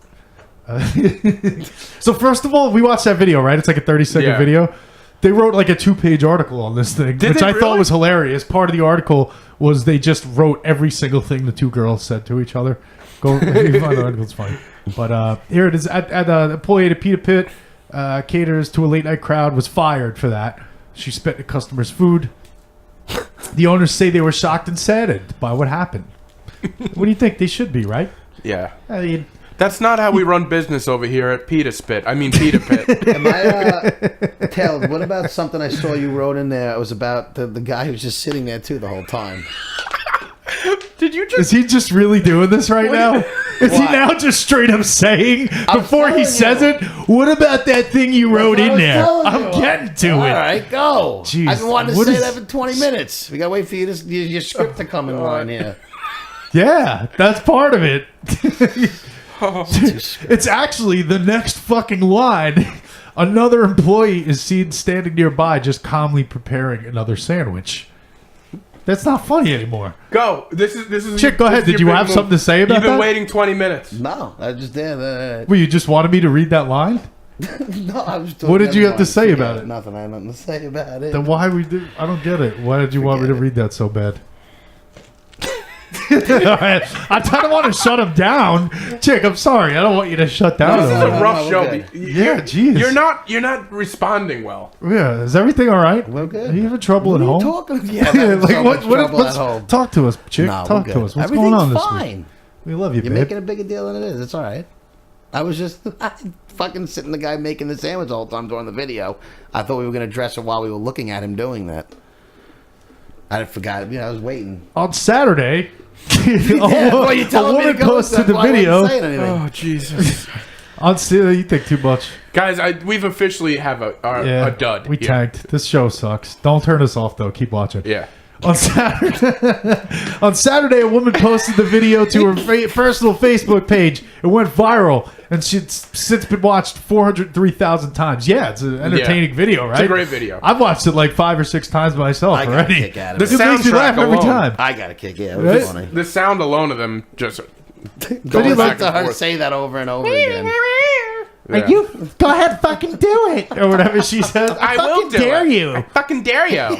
So, first of all, we watched that video, right? It's like a 30-second Yeah. video. They wrote like a 2-page article on this thing, Did which they I thought really? was hilarious. Part of the article was they just wrote every single thing the two girls said to each other. Go if you find the article, it's funny. But here it is. At employee at a pita pit caters to a late night crowd was fired for that. She spit in a customer's food. The owners say they were shocked and saddened by what happened. What do you think? They should be, right? Yeah. I mean, That's not how we run business over here at Pita Spit. I mean Pita Pit. Am I, Tail, what about something I saw you wrote in there? It was about the guy who's just sitting there, too, the whole time. Did you is just he just really doing this right now? Is he What? now just straight up saying before he telling says you. it? What about that thing you wrote That's in what I there? was telling I'm you. getting to All it. right, go. Jeez, I've been wanting to what say is- that for 20 minutes. We got to wait for you to your script to come in line here. Yeah, that's part of it. It's actually the next fucking line. Another employee is seen standing nearby, just calmly preparing another sandwich. That's not funny anymore. go? This is Chick, go ahead. this is Did your you big have move. something to say about You've been that? waiting 20 minutes. No, I just did. Well, you just wanted me to read that line? No, I was What did you have to say about it? Nothing. I had nothing to say about it. Then why we do? I don't get it. Why did you want me to read that so bad? right. I don't want to shut him down. Chick, I'm sorry. I don't want you to shut down. This is a rough we're show. good. Yeah, jeez. You're not responding well. Yeah, is everything all right? We're good. Are you having trouble What at are you home? talking? Yeah, I'm having so much trouble let's at home. talk to us, chick. No, talk we're to good. us. What's going on this Everything's week? fine. We love you, You're babe. making a bigger deal than it is. It's all right. I was just fucking sitting the guy making the sandwich all the time during the video. I thought we were going to dress it while we were looking at him doing that. I forgot. I was waiting. On Saturday, well, you a telling me to woman go, posted that's the why I wasn't video. saying anything. Oh Jesus, On Saturday, you think too much. guys! We've officially have a dud. We Yeah. tanked. This show sucks. Don't turn us off though. Keep watching. Yeah. On Saturday, a woman posted the video to her personal Facebook page. It went viral, and she's since been watched 403,000 times. Yeah, it's an entertaining video, right? It's a great video. I've watched it like 5 or 6 times myself I got a already. kick out of The it. It makes me soundtrack laugh every alone. time. I got a kick. Yeah, it was Right? funny. The sound alone of them just Going going back back to and her forth. say that over and over again. Yeah. You go ahead, fucking do it, or whatever she says. I will do dare it. you. I fucking dare you.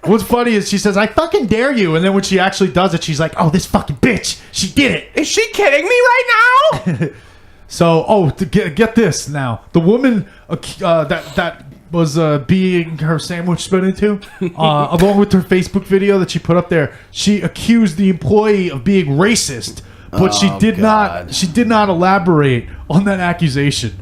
What's funny is she says, "I fucking dare you," and then when she actually does it, she's like, "Oh, this fucking bitch, she did it." Is she kidding me right now? So, get this now. The woman that was being her sandwich spit into, along with her Facebook video that she put up there, she accused the employee of being racist, but she did God. not. She did not elaborate on that accusation.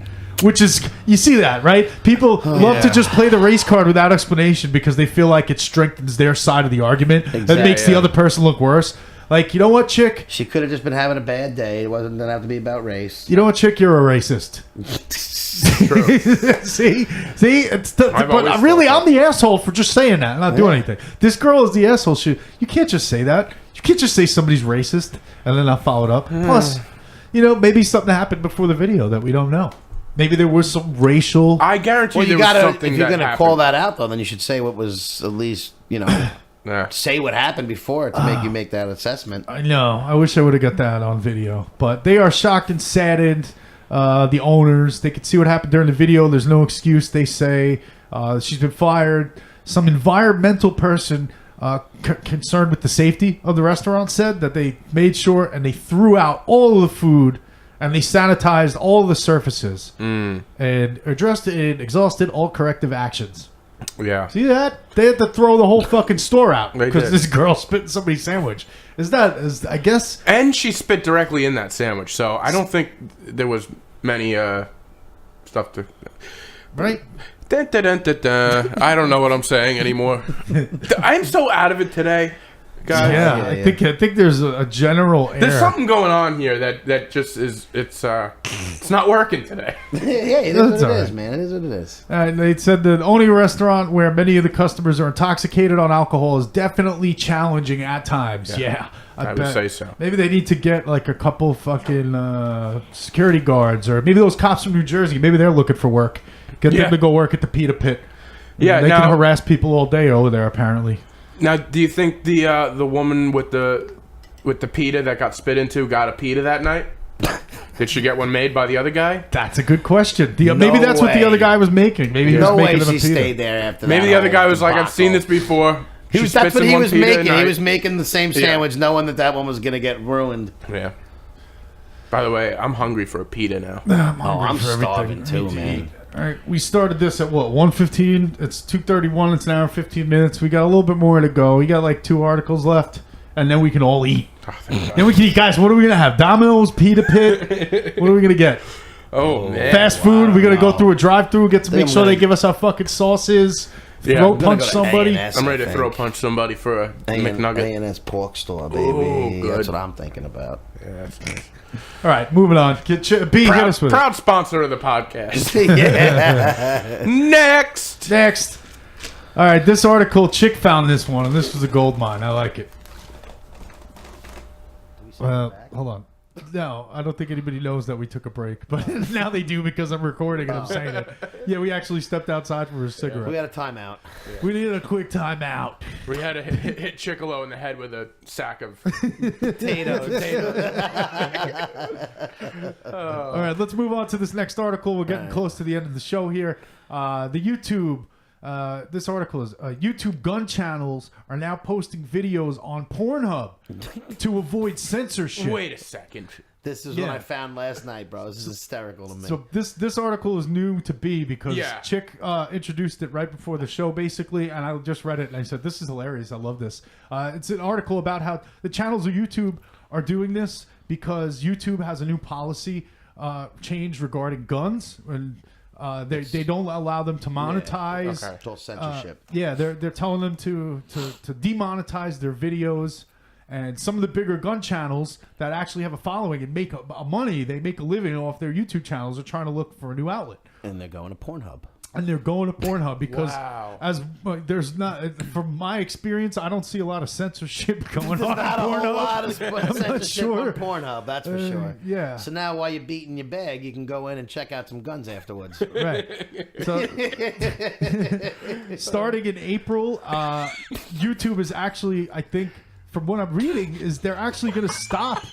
Which is, you see that, right? People love to yeah. just play the race card without explanation because they feel like it strengthens their side of the argument. That Exactly. makes the other person look worse. Like, you know what, chick? She could have just been having a bad day. It wasn't going to have to be about race. You know what, chick? You're a racist. True. see, it's I've but always really, thought I'm the asshole for just saying that, and not doing anything. This girl is the asshole. You can't just say that. You can't just say somebody's racist and then not follow it up. Plus, maybe something happened before the video that we don't know. Maybe there was some racial. I guarantee Well, there you was gotta. something If you're that going to happened. call that out, though, then you should say what was at least, Yeah. say what happened before it to make you make that assessment. I know. I wish I would have got that on video. But they are shocked and saddened. The owners, they could see what happened during the video. There's no excuse. They say she's been fired. Some environmental person concerned with the safety of the restaurant said that they made sure and they threw out all of the food and they sanitized all of the surfaces and addressed and exhausted all corrective actions. Yeah. See that? They had to throw the whole fucking store out They because did. this girl spit in somebody's sandwich. I guess. And she spit directly in that sandwich, so I don't think there was many stuff to. Right? Dun, dun, dun, dun, dun. I don't know what I'm saying anymore. I'm so out of it today, guys. Yeah, yeah, I yeah. think there's a general There's air. something going on here that just is it's not working today. Yeah, it is That's what it all is, right. man. It is what it is. They said the only restaurant where many of the customers are intoxicated on alcohol is definitely challenging at times. Yeah, I would bet. say so. Maybe they need to get like a couple fucking security guards, or maybe those cops from New Jersey. Maybe they're looking for work. Get Yeah. them to go work at the pita pit. Yeah, they now- can harass people all day over there. Apparently. Now, do you think the woman with the pita that got spit into got a pita that night? Did she get one made by the other guy? That's a good question. Maybe that's what the way. other guy was making. Maybe he was No way making them a she pita. stayed there after that. Maybe the other whole guy was like, "I've seen debacle. this before." He She was, that's spits what in he one was pita a making. He night. was making the same Yeah. sandwich, knowing that one was going to get ruined. Yeah. By the way, I'm hungry for a pita now. Oh, I'm for everything. starving I too, need to man. eat. All right, we started this at what, 1:15? It's 2:31. It's an hour and 15 minutes. We got a little bit more to go. We got like 2 articles left, and then we can all eat. Oh, thank God. Then we can eat, guys. What are we gonna have? Domino's, pita pit. What are we gonna get? Oh man. Fast food. We gotta go through a drive-through. Get to Think make I'm sure they gonna- give us our fucking sauces. Yeah, Throat I'm gonna punch go to somebody. A&S, I'm ready I to throw think. punch somebody for a McNugget. A&S pork store, baby. Oh, good. That's what I'm thinking about. Yeah, that's nice. All right, moving on. B, hit us with it. Proud sponsor of the podcast. Yeah. Next. Next. All right, this article, chick found this one, and this was a gold mine. I like it. Hold on. No, I don't think anybody knows that we took a break, but now they do because I'm recording and I'm saying it. Yeah, we actually stepped outside for a cigarette. We got a timeout. We needed a quick time out. We had to hit Chicolo in the head with a sack of. All right, let's move on to this next article. We're getting close to the end of the show here. The YouTube This article is YouTube gun channels are now posting videos on PornHub to avoid censorship. Wait a second. This is what I found last night, bro. This is hysterical to me. So this article is new to be because Chick introduced it right before the show, basically, and I just read it and I said, this is hilarious. I love this. It's an article about how the channels of YouTube are doing this because YouTube has a new policy change regarding guns, and they don't allow them to monetize. It's all censorship. They're telling them to demonetize their videos. And some of the bigger gun channels that actually have a following and make money, they make a living off their YouTube channels, are trying to look for a new outlet. And they're going to PornHub. Because as there's not, from my experience, I don't see a lot of censorship going on. Not a whole lot of I'm censorship sure. on PornHub, that's for sure. Yeah. So now while you're beating your bag, you can go in and check out some guns afterwards. Right. So starting in April, YouTube is actually, I think, from what I'm reading, is they're actually going to stop.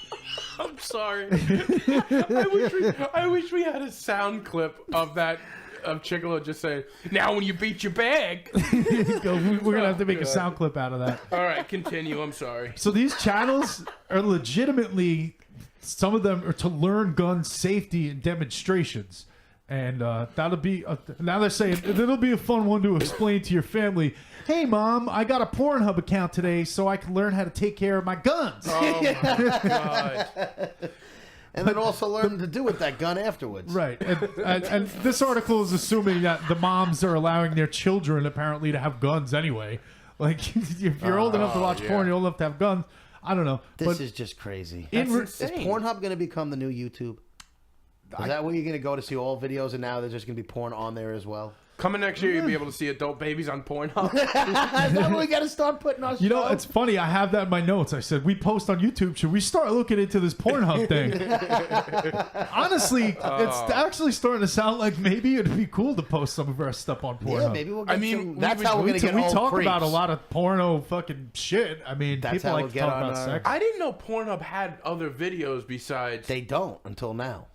I'm sorry. I wish we had a sound clip of that, of Chicolo just saying, now when you beat your bag. We're going to have to make a sound clip out of that. All right, continue. I'm sorry. So these channels are legitimately, some of them are to learn gun safety and demonstrations. And that'll be now they're saying it'll be a fun one to explain to your family. Hey, Mom, I got a PornHub account today, so I can learn how to take care of my guns. Oh my god! And then also learn to do with that gun afterwards. Right. And this article is assuming that the moms are allowing their children apparently to have guns anyway. Like, if you're old enough to watch porn, you're old enough to have guns. I don't know. This is just crazy. That's Is insane. PornHub going to become the new YouTube? Is that where you're going to go to see all videos, and now there's just going to be porn on there as well? Coming next year, you'll be able to see adult babies on PornHub. Is that what we got to start putting our You know, it's funny. I have that in my notes. I said, we post on YouTube. Should we start looking into this PornHub thing? Honestly, it's actually starting to sound like maybe it'd be cool to post some of our stuff on Pornhub. Yeah, maybe we'll get that's we how we're going to get We old talk creeps. about a lot of porno fucking shit. I mean, That's people how like we'll to get talk on about our- sex. I didn't know Pornhub had other videos besides. They don't until now,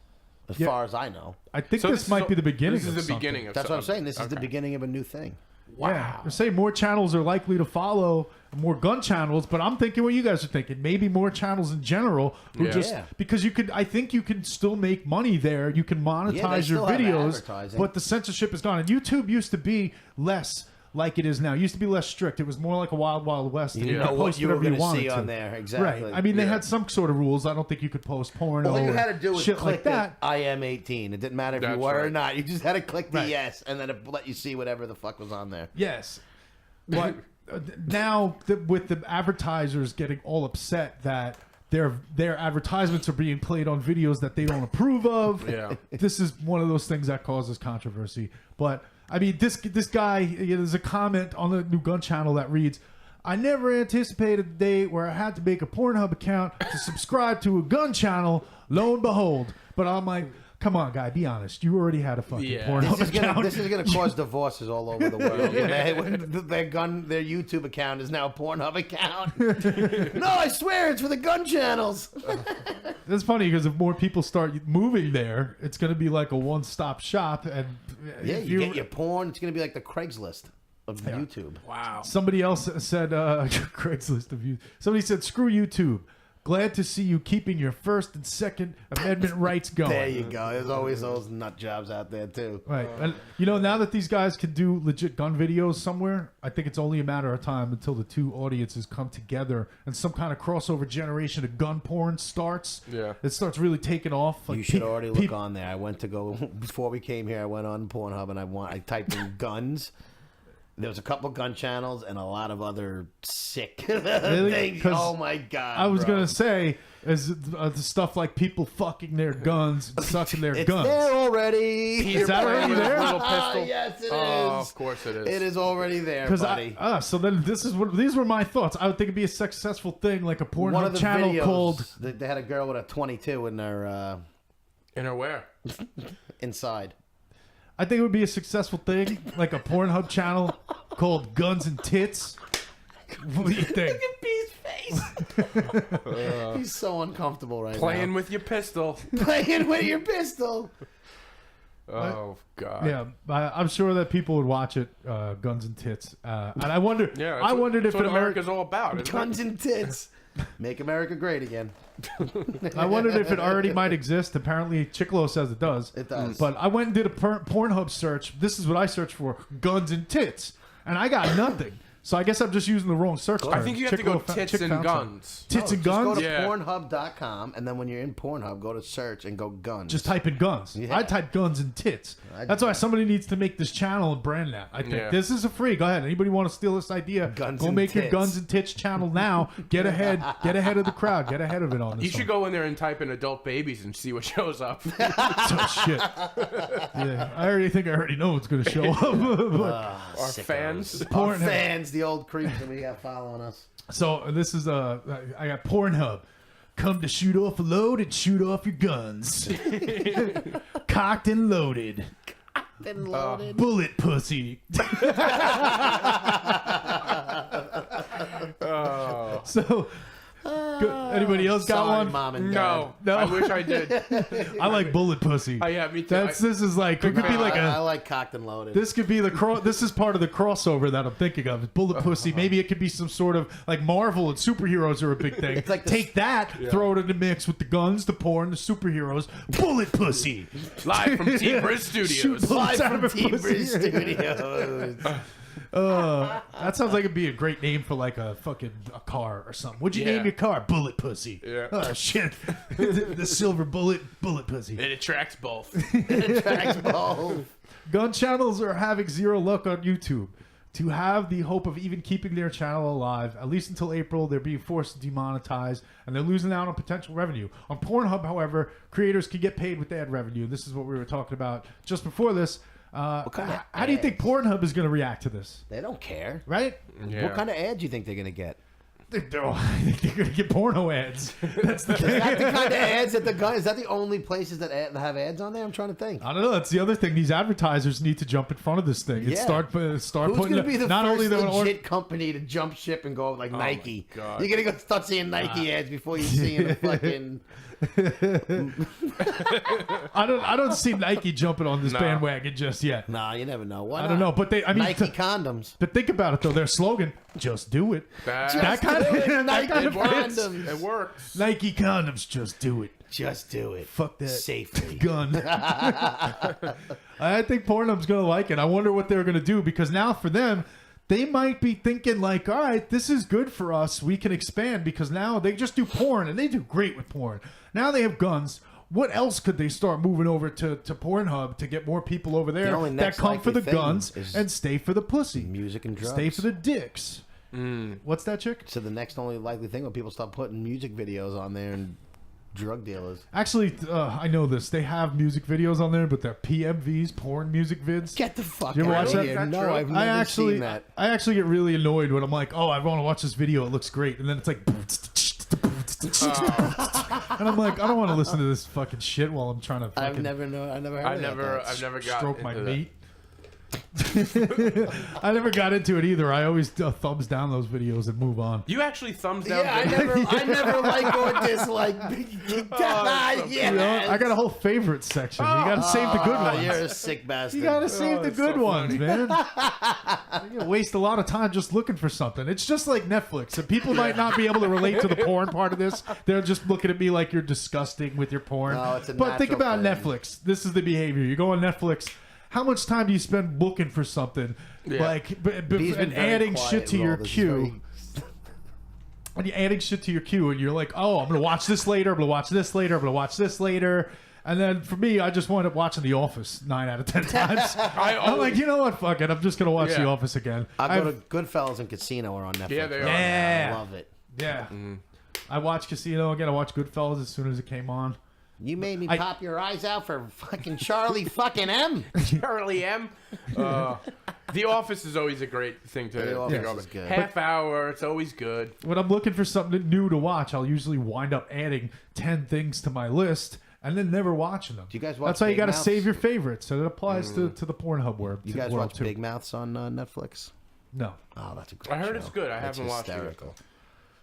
as far as I know. I think So this might be the beginning This is of the something. beginning of That's what I'm something. saying. This is the beginning of a new thing. Wow. Yeah, they say more channels are likely to follow, more gun channels, but I'm thinking what you guys are thinking. Maybe more channels in general, who Yeah. because I think you can still make money there. You can monetize your still have videos, advertising. but the censorship is gone. And YouTube used to be less like it is now. It used to be less strict. It was more like a wild, wild west. You and know could what post you were whatever going to see wanted on there. Exactly. Right. I mean, they had some sort of rules. I don't think you could post porn All or you had to do was shit click like that. I am 18. It didn't matter if That's you were or right. not. You just had to click the Right. yes, and then it let you see whatever the fuck was on there. Yes, but now with the advertisers getting all upset that their advertisements are being played on videos that they don't approve of. Yeah. This is one of those things that causes controversy. But I mean, this guy, there's a comment on the new gun channel that reads, "I never anticipated the day where I had to make a Pornhub account to subscribe to a gun channel. Lo and behold." But I'm like, come on, guy, be honest. You already had a fucking Pornhub account. This is gonna cause divorces all over the world. When their YouTube account is now a Pornhub account. No, I swear it's for the gun channels. That's funny because if more people start moving there, it's going to be like a one-stop shop. And Yeah, if you get your porn. It's gonna be like the Craigslist of YouTube. Wow. somebody else said Craigslist of you. Somebody said, "Screw YouTube. Glad to see you keeping your First and Second Amendment rights going." There you go. There's always those nut jobs out there too. Right, and now that these guys can do legit gun videos somewhere, I think it's only a matter of time until the two audiences come together and some kind of crossover generation of gun porn starts. Yeah. It starts really taking off. Like You should already look on there. I went to go before we came here. I went on Pornhub and I typed in guns. There was a couple gun channels and a lot of other sick things. 'Cause Oh my god! I was bro. gonna say is the stuff like people fucking their guns, and sucking their It's guns. there already. Is that already there? Little pistol. Yes, it is. Oh, of course it is. It is already there, Because buddy. so then these were my thoughts. I would think it'd be a successful thing, like a One of Pornhub the channel videos, called they had a girl with a 22 in their In her where? inside. I think it would be a successful thing, like a Pornhub channel called Guns and Tits. What do you think? B's face. He's so uncomfortable right Playing now. with your pistol. Playing with your pistol. Oh God. Yeah, I'm sure that people would watch it, Guns and Tits, and I wonder. Yeah. I wondered if that's what it America's all about. Isn't Guns it? and tits. Make America great again. I wondered if it already might exist. Apparently, Chicolo says it does. It does. But I went and did a PornHub search. This is what I searched for: guns and tits, and I got nothing. So I guess I'm just using the wrong search term. I think you have to go Chicolo tits Chick and found some. guns. Tits and Just go guns. to Yeah. Pornhub.com, and then when you're in Pornhub, go to search and go guns. Just type in guns. Yeah. I type guns and tits. I That's did why that. somebody needs to make this channel and brand that. I think Yeah. this is a free. Go ahead. Anybody want to steal this idea? Guns go and make your tits. guns and tits channel now. Get ahead. Get ahead of the crowd. Get ahead of it on this. You should go in there and type in adult babies and see what shows up. Oh shit. Yeah, I already think I already know what's going to show up. But- Our fans. Our Pornhub. fans, the old creeps that we got following us. So this is I got Pornhub. Come to shoot off a load and shoot off your guns. Cocked and loaded. Been loaded. Bullet pussy. So, anybody else got Sorry, one? Mom and Dad. No, No. I wish I did. I like bullet pussy. Yeah, me too. This is like it could be like I a. like cocked and loaded. This could be this is part of the crossover that I'm thinking of. Bullet pussy. Maybe it could be some sort of like Marvel and superheroes are a big thing. It's like Take that, throw it in the mix with the guns, the porn, the superheroes. Bullet pussy. Live from Team Briz Shoot Studios. bullets Live out of from her Team pussy. Briz Studios. That sounds like it'd be a great name for like a car or something. What'd you Yeah. name your car? Bullet pussy. Yeah. Oh shit. The silver bullet pussy. It attracts both. Tracks both. Gun channels are having zero luck on YouTube. To have the hope of even keeping their channel alive, at least until April, they're being forced to demonetize, and they're losing out on potential revenue. On Pornhub, however, creators can get paid with ad revenue. This is what we were talking about just before this. kind of How do you think ads? Pornhub is going to react to this? They don't care. Right? Yeah. What kind of ad do you think they're going to get? They're going to get porno ads. That's the Is thing. that the kind of ads that the gun? Is that the only places that have ads on there? I'm trying to think. I don't know. That's the other thing. These advertisers need to jump in front of this thing and Yeah. start Who's putting going to be the not first only the legit company to jump ship and go like Nike? God. You're going to go start seeing Nike ads before you see the fucking. I don't see Nike jumping on this No. bandwagon just yet. Nah, you never know. Why I don't know, but I mean, Nike condoms. but think about it though. Their slogan: "Just do it." That That kind of that Nike kind of fits. condoms. it works. Nike condoms. Just do it. Just do it. Fuck that Safely. gun. I think Pornhub's gonna like it. I wonder what they're gonna do because now for them, they might be thinking like, all right, this is good for us. We can expand because now they just do porn and they do great with porn. Now they have guns. What else could they start moving over to Pornhub to get more people over there only that next come for the likely thing guns is and stay for the pussy, music and drugs. stay for the dicks? What's that, chick? So the next only likely thing when people start putting music videos on there and drug dealers. Actually, I know this. They have music videos on there, but they're PMVs, porn music vids. Get the fuck You ever out watch of that? here. Is that No, true? I've never seen that. I actually get really annoyed when I'm like, oh, I want to watch this video. It looks great, and then it's like, and I'm like, I don't want to listen to this fucking shit while I'm trying to I've fucking never heard I've of never that. got stroke my into that. meat. I never got into it either. I always thumbs down those videos and move on. You actually thumbs down. Yeah, videos. I never like or dislike. You know, I got a whole favorite section. You got to save the good Oh, ones. you're a sick bastard. You gotta save the it's good so ones, funny. man. You waste a lot of time just looking for something. It's just like Netflix, and people might not be able to relate to the porn part of this. They're just looking at me like you're disgusting with your porn. No, it's a but think natural about thing. Netflix. This is the behavior. You go on Netflix. How much time do you spend looking for something, Yeah. like He's and been very adding quiet shit to with your all this. queue? And you're adding shit to your queue, and you're like, "Oh, I'm gonna watch this later. I'm gonna watch this later. I'm gonna watch this later." And then for me, I just wind up watching The Office 9 out of 10 times. I'm like, you know what? Fuck it. I'm just gonna watch Yeah. The Office again. I go to Goodfellas and Casino are on Netflix. Yeah, they are. Yeah. I love it. Yeah. I watched Casino again. I watched Goodfellas as soon as it came on. You made me I- pop your eyes out for fucking Charlie fucking M. Charlie M. The Office is always a great thing to The Office go is over. good. Half hour, it's always good. When I'm looking for something new to watch, I'll usually wind up adding 10 things to my list and then never watching them. Do you guys watch That's why you Big got to Mouths? save your favorites. And it applies to the Pornhub world. You guys world watch too. Big Mouths on Netflix? No. Oh, that's a great I heard show. it's good. I haven't watched it yet, hysterical.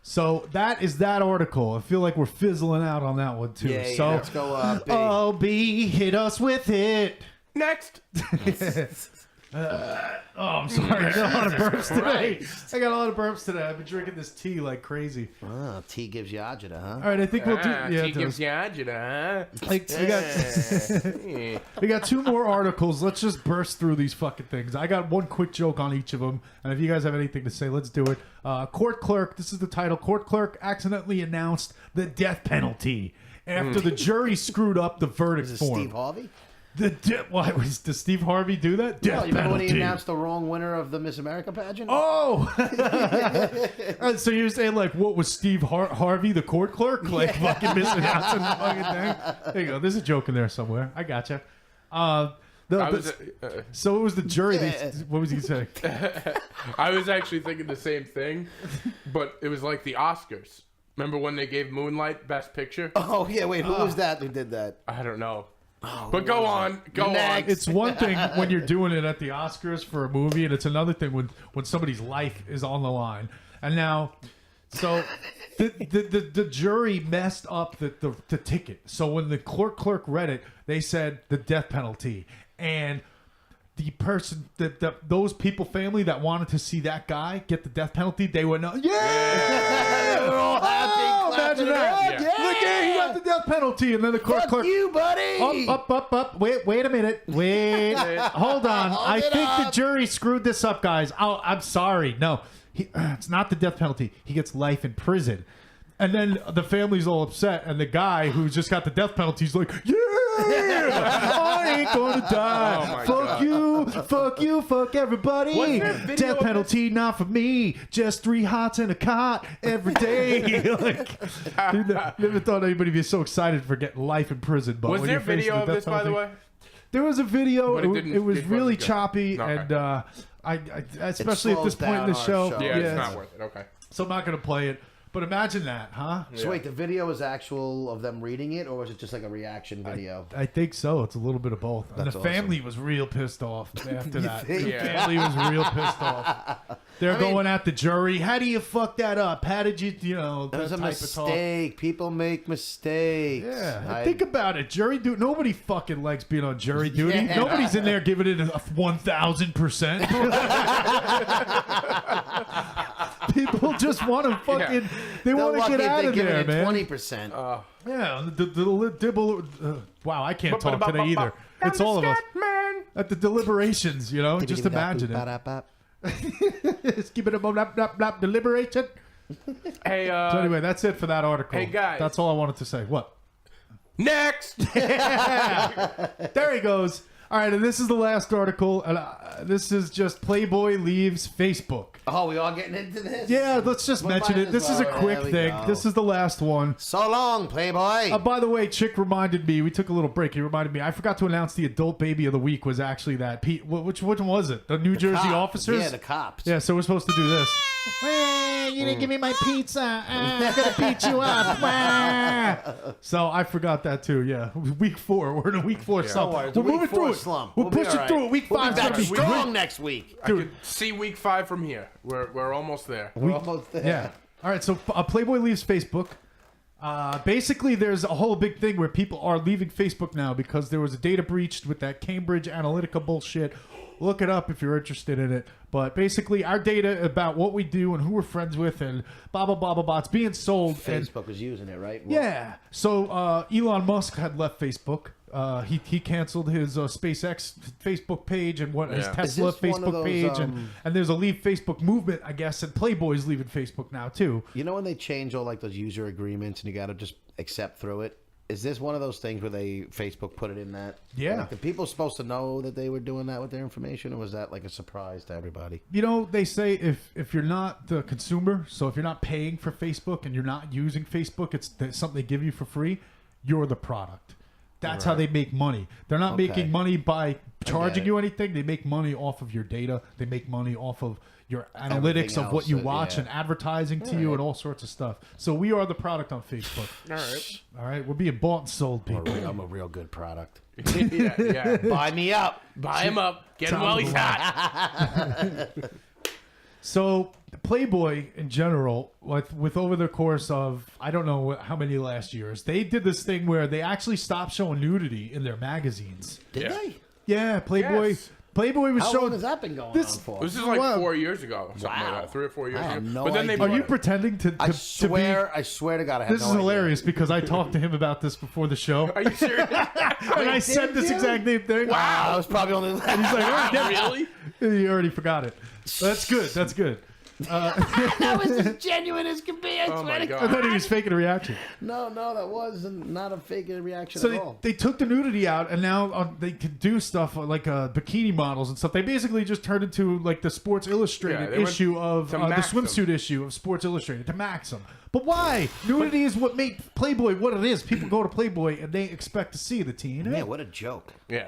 So that is that article. I feel like we're fizzling out on that one too. Yeah, so let's go. B. oh, B, hit us with it. Next. Oh, I'm sorry. I got a lot of burps today. I've been drinking this tea like crazy. Oh, tea gives you agita, huh? All right, I think we'll do. She it gives does. you agita, huh? Like, we got 2 more articles. Let's just burst through these fucking things. I got one quick joke on each of them, and if you guys have anything to say, let's do it. Court clerk. This is the title. Court clerk accidentally announced the death penalty after the jury screwed up the verdict Is it form. Steve Harvey? Why does Steve Harvey do that? Death No, you remember when he penalty. announced the wrong winner of the Miss America pageant? Oh, so you're saying like what was Steve Harvey, the court clerk, like fucking misannouncing the fucking thing? There you go. There's a joke in there somewhere. I gotcha. So it was the jury. What was he saying? I was actually thinking the same thing, but it was like the Oscars. Remember when they gave Moonlight Best Picture? Oh, yeah, wait, who was that who did that? I don't know. But go on. It's one thing when you're doing it at the Oscars for a movie, and it's another thing when somebody's life is on the line. And now, so the jury messed up the ticket. So when the clerk read it, they said the death penalty, and the person those people family that wanted to see that guy get the death penalty, they went, yeah, We're all happy. imagine that. Yeah. Look at he got the death penalty, and then the clerk. Fuck you, buddy. Up. Wait a minute. Wait. Hold on. I think the jury screwed this up, guys. I'm sorry. No, it's not the death penalty. He gets life in prison. And then the family's all upset, and the guy who's just got the death penalty is like, yeah, I ain't gonna die. Oh my Fuck you, fuck everybody. Wasn't there a video Death of penalty, not for me. Just 3 hots in a cot every day. Like, dude, never thought anybody would be so excited for getting life in prison. But Was when there you're facing video of death this, by the penalty- way? There was a video. But It was really good. choppy, Okay. and I especially at this slows point in the down our show. show. Yeah, it's not worth it. Okay. So I'm not going to play it. But imagine that, huh? So wait, the video is actual of them reading it, or was it just like a reaction video? I think so. It's a little bit of both. And That's the awesome. family was real pissed off after that. think? The Yeah. family was real pissed off. They're going at the jury. How do you fuck that up? How did you, It was a type of talk. mistake. People make mistakes. Yeah, think about it. Jury duty. Nobody fucking likes being on jury duty. Yeah. Nobody's in there giving it a 1,000%. People just want to fucking. They They're want to lucky get if out they of give there, it man. 20%. Yeah, wow, I can't talk today either. It's all of us Man. at the deliberations. You know, just imagine it. Just keep it a blah deliberation. Hey, So anyway, that's it for that article. Hey, guys. That's all I wanted to say. What? next. There he goes. All right, and this is the last article. And this is just Playboy leaves Facebook. Oh, we all getting into this? Yeah, let's just We mention might it. as This is a well. quick There we thing. go. This is the last one. So long, Playboy. By the way, Chick reminded me. We took a little break. He reminded me. I forgot to announce the adult baby of the week was actually that. Which one was it? The New Jersey Cops. officers. Yeah, the cops. Yeah, so we're supposed to do this. You didn't give me my pizza. I'm gonna beat you up. So I forgot that too. Yeah, week 4. We're in a week 4 slump. Don't worry, it's a We're moving week through 4 it. slump. We're We'll be pushing all right. through it. Week We'll 5 be is back gonna be strong great. next week. I can see week 5 from here. We're almost there. We're almost there. Yeah. All right. So Playboy leaves Facebook. Basically, there's a whole big thing where people are leaving Facebook now because there was a data breach with that Cambridge Analytica bullshit. Look it up if you're interested in it. But basically, our data about what we do and who we're friends with and blah, blah, blah, blah, blah, it's being sold. And Facebook was using it, right? yeah. So Elon Musk had left Facebook. He canceled his SpaceX Facebook page and his Yeah. Tesla Is this one of Facebook those, page, and there's a leave Facebook movement, I guess, and Playboy's leaving Facebook now too. You know when they change all like those user agreements and you got to just accept through it? Is this one of those things where Facebook put it in that? Yeah. Like, the people supposed to know that they were doing that with their information, or was that like a surprise to everybody? You know, they say if you're not the consumer, so if you're not paying for Facebook and you're not using Facebook, it's something they give you for free, you're the product. That's how they make money. They're not making money by charging it. you anything. They make money off of your data. They make money off of your analytics Everything of what else, you watch yeah. and advertising to you and all sorts of stuff. So we are the product on Facebook. All right. All right, we're being bought and sold, people. I'm a real good product. yeah. Buy me up. Buy him up. Get him while he's hot. So Playboy in general, with over the course of I don't know how many last years, they did this thing where they actually stopped showing nudity in their magazines. Did Yeah. they? Yeah, Playboy. Yes. Playboy was How showing. long has that been going This- on for? This is like Wow. 4 years ago, something Wow. like that, 3 or 4 years I ago. had no but then they idea. Are you brought it- pretending to I be? swear to God, I had This no is idea. hilarious because I talked to him about this before the show, Are you serious? and I said this you? exact same thing. Wow, I was probably only. He's like, "Oh, yeah." Really? You already forgot it. That's good. That's good. That was as genuine as can be. I Oh swear my to I god. thought he was faking a reaction. No, that wasn't not a fake reaction So at all. they took the nudity out, and now they could do stuff like bikini models and stuff. They basically just turned into like the Sports Yeah, Illustrated they went issue of to the Maxim. swimsuit issue of Sports Illustrated to Maxim. But why? Nudity is what made Playboy what it is. People go to Playboy and they expect to see the teen. Man, what a joke. Yeah.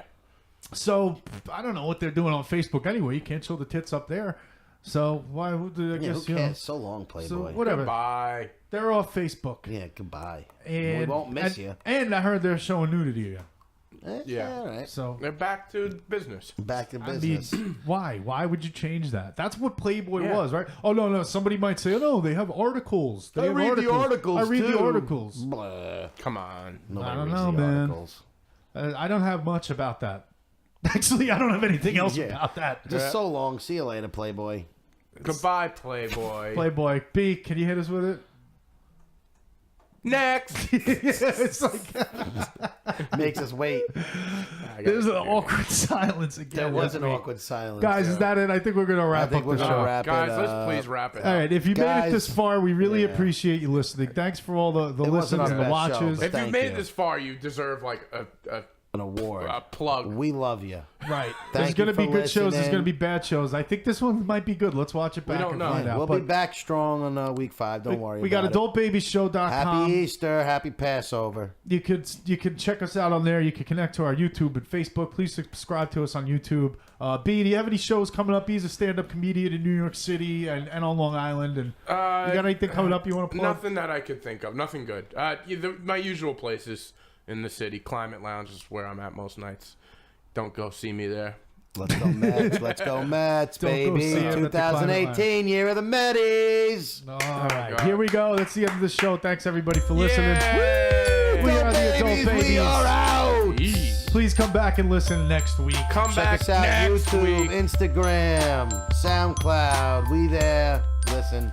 So I don't know what they're doing on Facebook anyway. You can't show the tits up there. So why would I Yeah, guess who you know? cares? So long, Playboy. So whatever. Bye. They're off Facebook. Yeah, goodbye. And we won't miss and, you. And I heard they're showing nudity again. Yeah. All right. So They're back to business. Back to I mean, business. why? Why would you change that? That's what Playboy Yeah. was, right? Oh no. Somebody might say, "Oh no, they have articles." They have read the articles, I read the too. articles. Blah. Come on. Nobody I don't reads know, the man. articles. I don't have much about that. Actually, I don't have anything else Yeah. about that. Just so long. See you later, Playboy. Goodbye, Playboy. Playboy B, can you hit us with it? Next. It's like Makes us wait. there's an awkward silence again. There was an That's me. awkward silence. Guys, is that it? I think we're gonna I wrap think up we're the gonna show. wrap Guys, it let's up. please wrap it All up. right, if you made it Guys, this far, we really yeah. appreciate you listening. Thanks for all the It wasn't listens our and the best show, watches. but- If you Thank made you. it this far, you deserve like An award. a plug. We love you. Right. There's Thank going to you be for good shows. There's listening. going to be bad shows. I think this one might be good. Let's watch it back don't and know. find out. We'll But be back strong on week 5. Don't worry. we got about it. adultbabyshow.com. Happy Easter. Happy Passover. You can check us out on there. You can connect to our YouTube and Facebook. Please subscribe to us on YouTube. B, do you have any shows coming up? He's a stand-up comedian in New York City and on Long Island. And you got anything coming up you want to plug? Nothing that I could think of. Nothing good. My usual places in the city. Climate Lounge is where I'm at most nights. Don't go see me there. Let's go Mets. Let's go Mets, Don't go baby. see him at the Climate 2018, year of the Metis. All right. God. Here we go. That's the end of the show. Thanks, everybody, for listening. Yay! We are the Adult Babies, Babies. we are out. Yee. Please come back and listen next week. Come Check back us out next YouTube, week. Instagram, SoundCloud. We there. Listen.